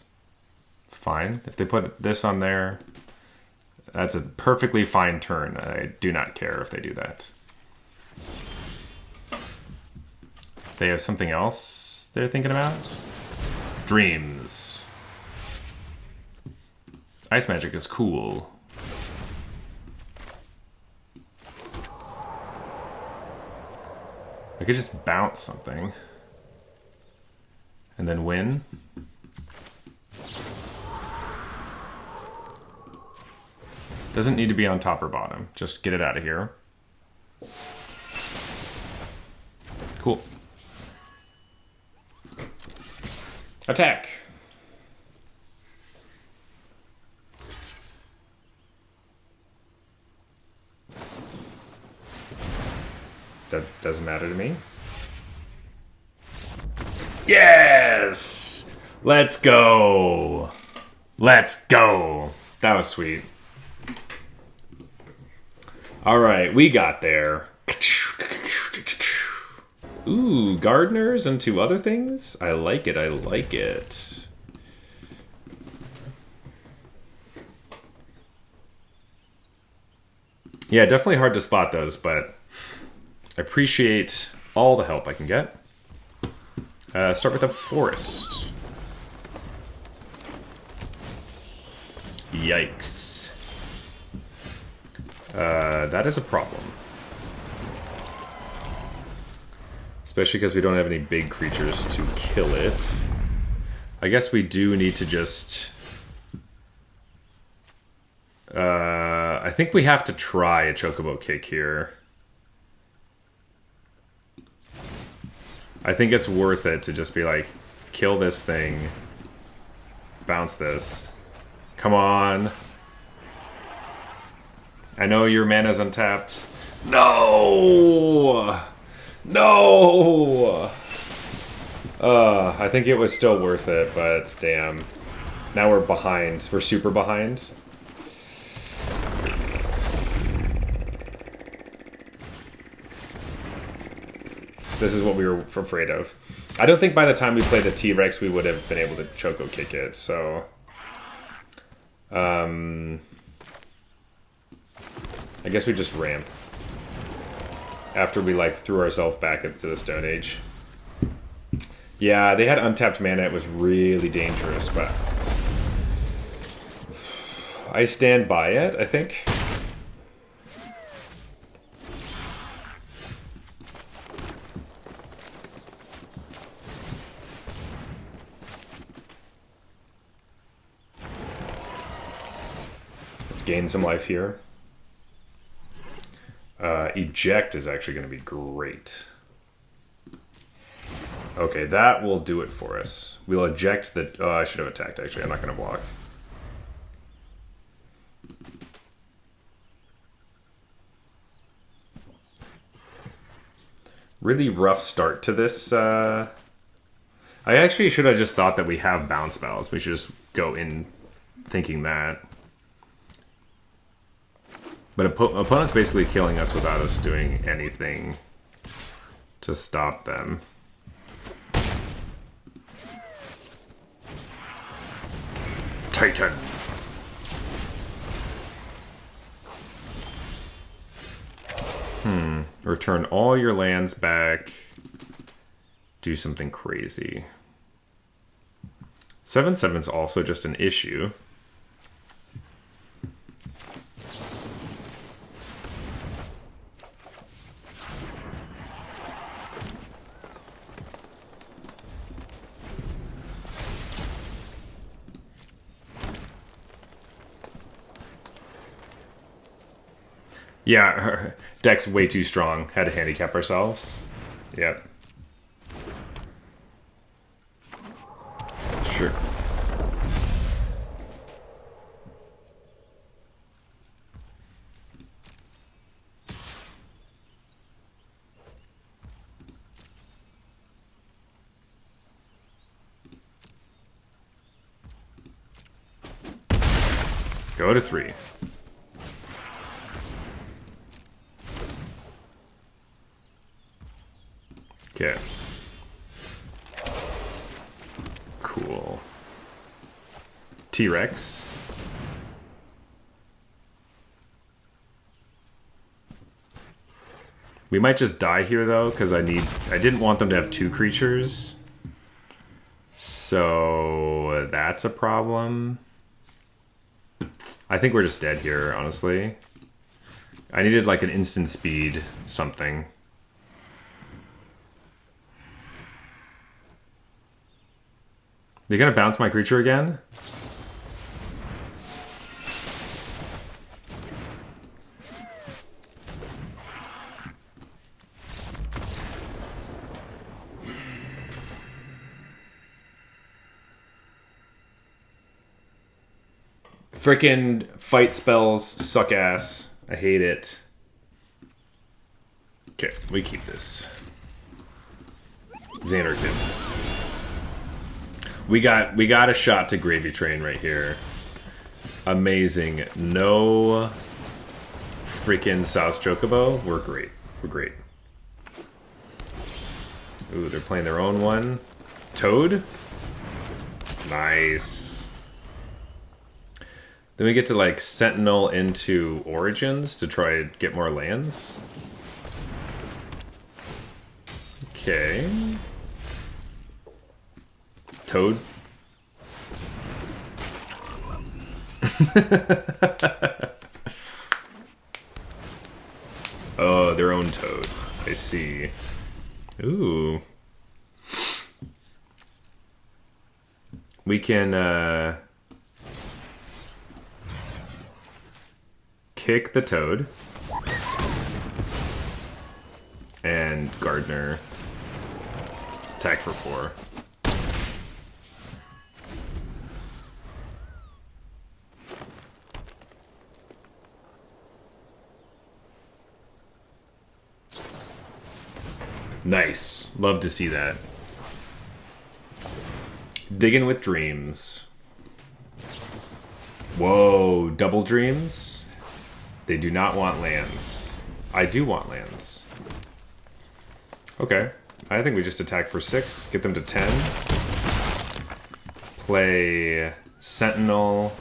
fine. If they put this on there, that's a perfectly fine turn. I do not care if they do that. They have something else they're thinking about? Dreams. Ice magic is cool. I could just bounce something. And then win. Doesn't need to be on top or bottom. Just get it out of here. Cool. Attack. That doesn't matter to me. Yes! Let's go! Let's go! That was sweet. Alright, we got there. Ooh, gardeners and 2 other things? I like it, I like it. Yeah, definitely hard to spot those, but I appreciate all the help I can get. Start with a forest. Yikes. That is a problem. Especially because we don't have any big creatures to kill it. I guess we do need to just... I think we have to try a Chocobo Kick here. I think it's worth it to just be like, kill this thing. Bounce this. Come on. I know your mana's untapped. No! No! I think it was still worth it, but damn. Now we're behind. We're super behind. This is what we were afraid of. I don't think by the time we played the T-Rex we would have been able to Choco Kick it, so... I guess we just ramp. After we, like, threw ourselves back into the Stone Age. Yeah, they had untapped mana. It was really dangerous, but... I stand by it, I think. Let's gain some life here. Eject is actually going to be great. Okay, that will do it for us. We'll eject the... Oh, I should have attacked, actually. I'm not going to block. Really rough start to this. I actually should have just thought that we have bounce spells. We should just go in thinking that. But opponent's basically killing us without us doing anything to stop them. Titan. Return all your lands back. Do something crazy. 7/7's also just an issue. Yeah, her deck's way too strong. Had to handicap ourselves. Yep. Sure. Go to 3. Okay. Cool. T-Rex. We might just die here though, because I didn't want them to have 2 creatures. So that's a problem. I think we're just dead here, honestly. I needed like an instant speed something. You gonna bounce my creature again? Frickin' fight spells suck ass. I hate it. Okay, we keep this. Xanderkins. We got a shot to Gravy Train right here. Amazing. No freaking South Chocobo. We're great. We're great. Ooh, they're playing their own one. Toad? Nice. Then we get to like Sentinel into Origins to try to get more lands. Okay. Toad. Oh, their own Toad. I see. Ooh. We can kick the Toad. And Gardener. Attack for 4. Nice. Love to see that. Digging with Dreams. Whoa, double Dreams? They do not want lands. I do want lands. Okay. I think we just attack for 6, get them to 10. Play Sentinel.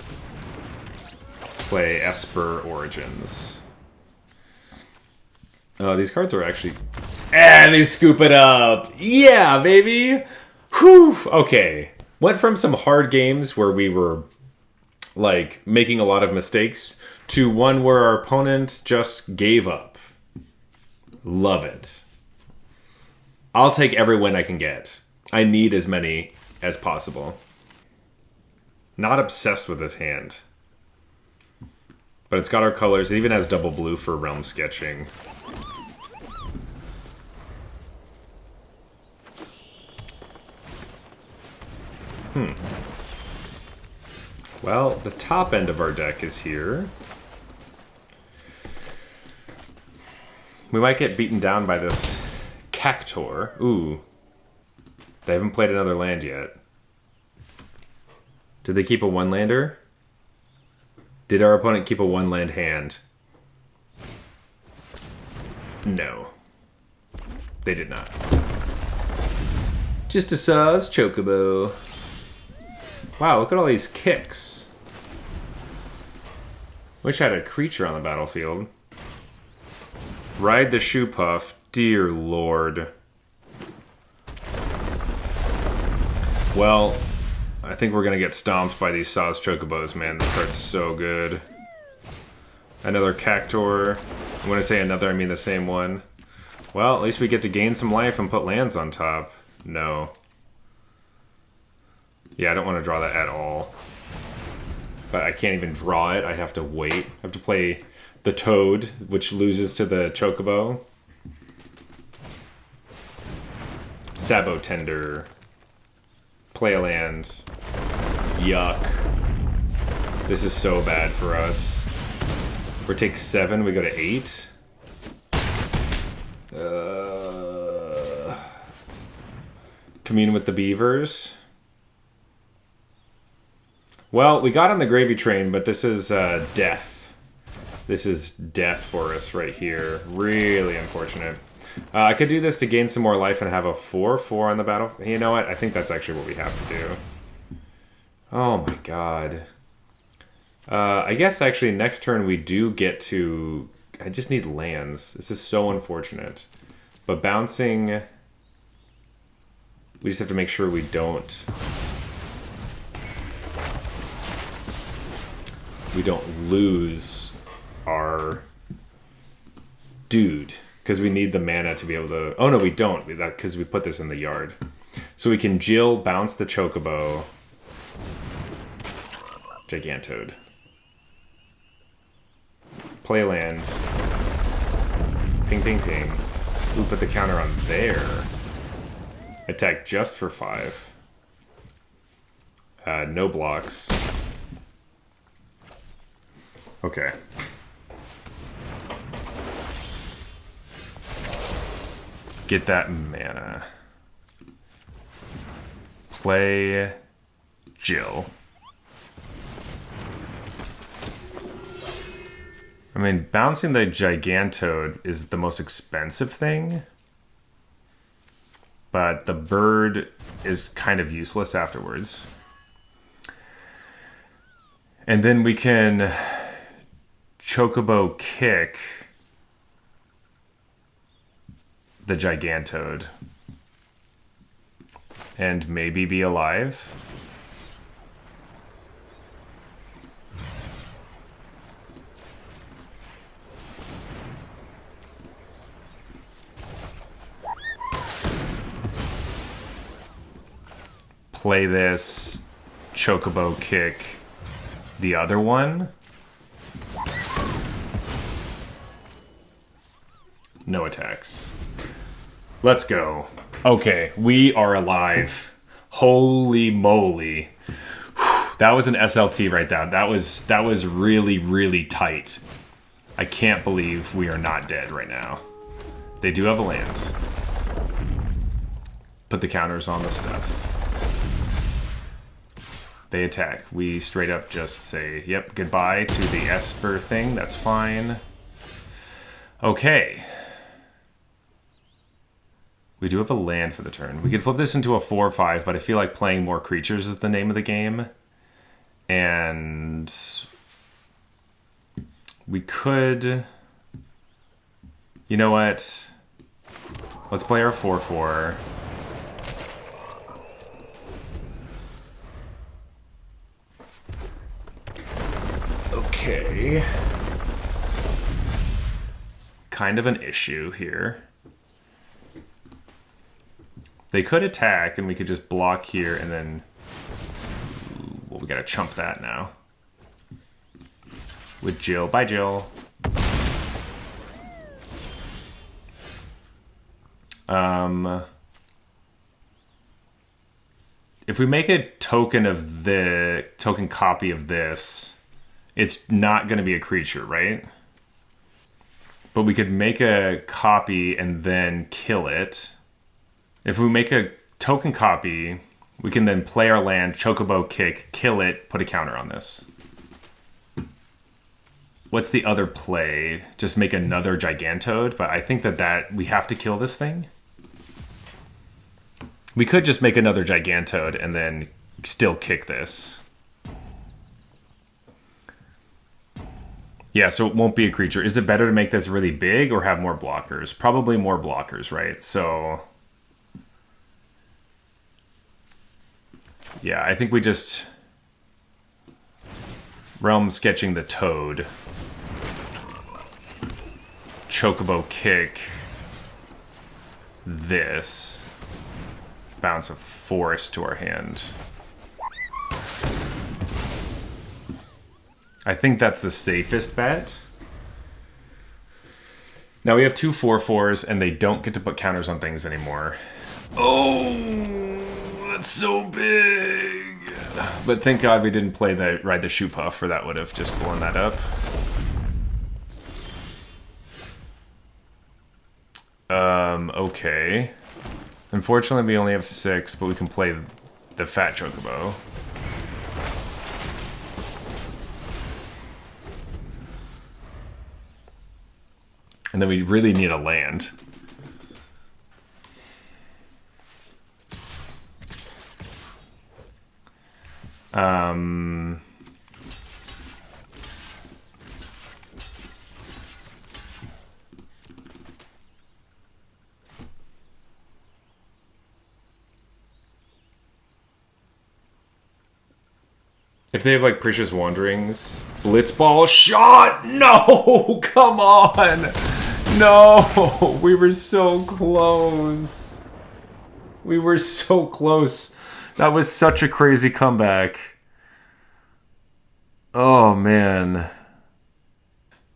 Play Esper Origins. Oh, these cards are actually... And they scoop it up! Yeah, baby! Whew! Okay. Went from some hard games where we were, like, making a lot of mistakes to one where our opponent just gave up. Love it. I'll take every win I can get. I need as many as possible. Not obsessed with this hand. But it's got our colors. It even has double blue for realm sketching. Well, the top end of our deck is here. We might get beaten down by this Cactor. Ooh. They haven't played another land yet. Did they keep a 1-lander? Did our opponent keep a 1-land hand? No. They did not. Just a Saw's Chocobo. Wow, look at all these kicks. Wish I had a creature on the battlefield. Ride the Shoe Puff. Dear Lord. Well, I think we're going to get stomped by these Saw's Chocobos, man. This card's so good. Another Cactor. When I say another, I mean the same one. Well, at least we get to gain some life and put lands on top. No. Yeah, I don't want to draw that at all. But I can't even draw it. I have to wait. I have to play the Toad, which loses to the Chocobo. Sabo Tender. Play a land. Yuck. This is so bad for us. We take 7, we go to 8. Commune with the Beavers. Well, we got on the Gravy Train, but this is death. This is death for us right here. Really unfortunate. I could do this to gain some more life and have a 4/4 on the battle. You know what? I think that's actually what we have to do. Oh my god. I guess actually next turn we do get to... I just need lands. This is so unfortunate. But bouncing... We just have to make sure we don't... We don't lose our dude. Because we need the mana to be able to... Oh no, we don't. Because we put this in the yard. So we can Jill, bounce the Chocobo. Gigantode. Play land. Ping, ping, ping. Ooh, put the counter on there. Attack just for 5. No blocks. Okay. Get that mana. Play Jill. I mean, bouncing the Gigantode is the most expensive thing. But the bird is kind of useless afterwards. And then we can Chocobo kick the Gigantode. And maybe be alive. Play this, Chocobo kick the other one. No attacks. Let's go. Okay, we are alive. Holy moly. That was an SLT right there. That was really, really tight. I can't believe we are not dead right now. They do have a land. Put the counters on the stuff. They attack. We straight up just say, yep, goodbye to the Esper thing. That's fine. Okay. We do have a land for the turn. We could flip this into a 4/5, but I feel like playing more creatures is the name of the game. And we could... You know what? Let's play our 4/4. Okay. Kind of an issue here. They could attack, and we could just block here, and then... Well, we gotta chump that now. With Jill. Bye, Jill. If we make a token of the... Token copy of this... It's not going to be a creature, right? But we could make a copy and then kill it. If we make a token copy, we can then play our land, Chocobo kick, kill it, put a counter on this. What's the other play? Just make another Gigantode, but I think that we have to kill this thing. We could just make another Gigantode and then still kick this. Yeah, so it won't be a creature. Is it better to make this really big or have more blockers? Probably more blockers, right? So... Yeah, I think we just... Realm sketching the Toad. Chocobo kick. This. Bounce a forest to our hand. I think that's the safest bet. Now we have 2 4/4s and they don't get to put counters on things anymore. Oh, that's so big. But thank God we didn't play the Ride the Shoe Puff, or that would have just blown that up. Okay. Unfortunately, we only have 6, but we can play the Fat Chocobo. And then we really need a land. If they have like Precious Wanderings, Blitzball shot. No, come on. No, we were so close. We were so close. That was such a crazy comeback. Oh man.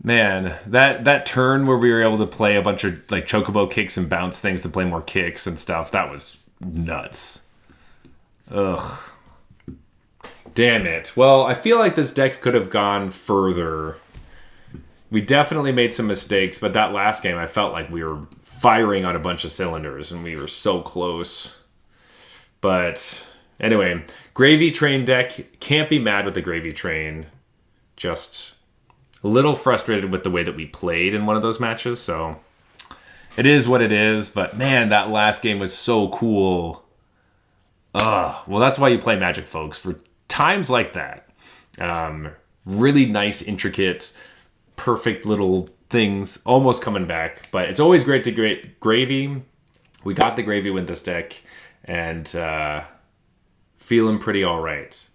Man, that turn where we were able to play a bunch of like chocobo kicks and bounce things to play more kicks and stuff, that was nuts. Ugh. Damn it. Well, I feel like this deck could have gone further. We definitely made some mistakes, but that last game I felt like we were firing on a bunch of cylinders and we were so close. But anyway, Gravy Train deck. Can't be mad with the Gravy Train. Just a little frustrated with the way that we played in one of those matches, so it is what it is. But man, that last game was so cool. Well, that's why you play Magic, folks, for times like that. Really nice, intricate, perfect little things almost coming back. But it's always great to get Gravy. We got the Gravy with this deck, and feeling pretty all right.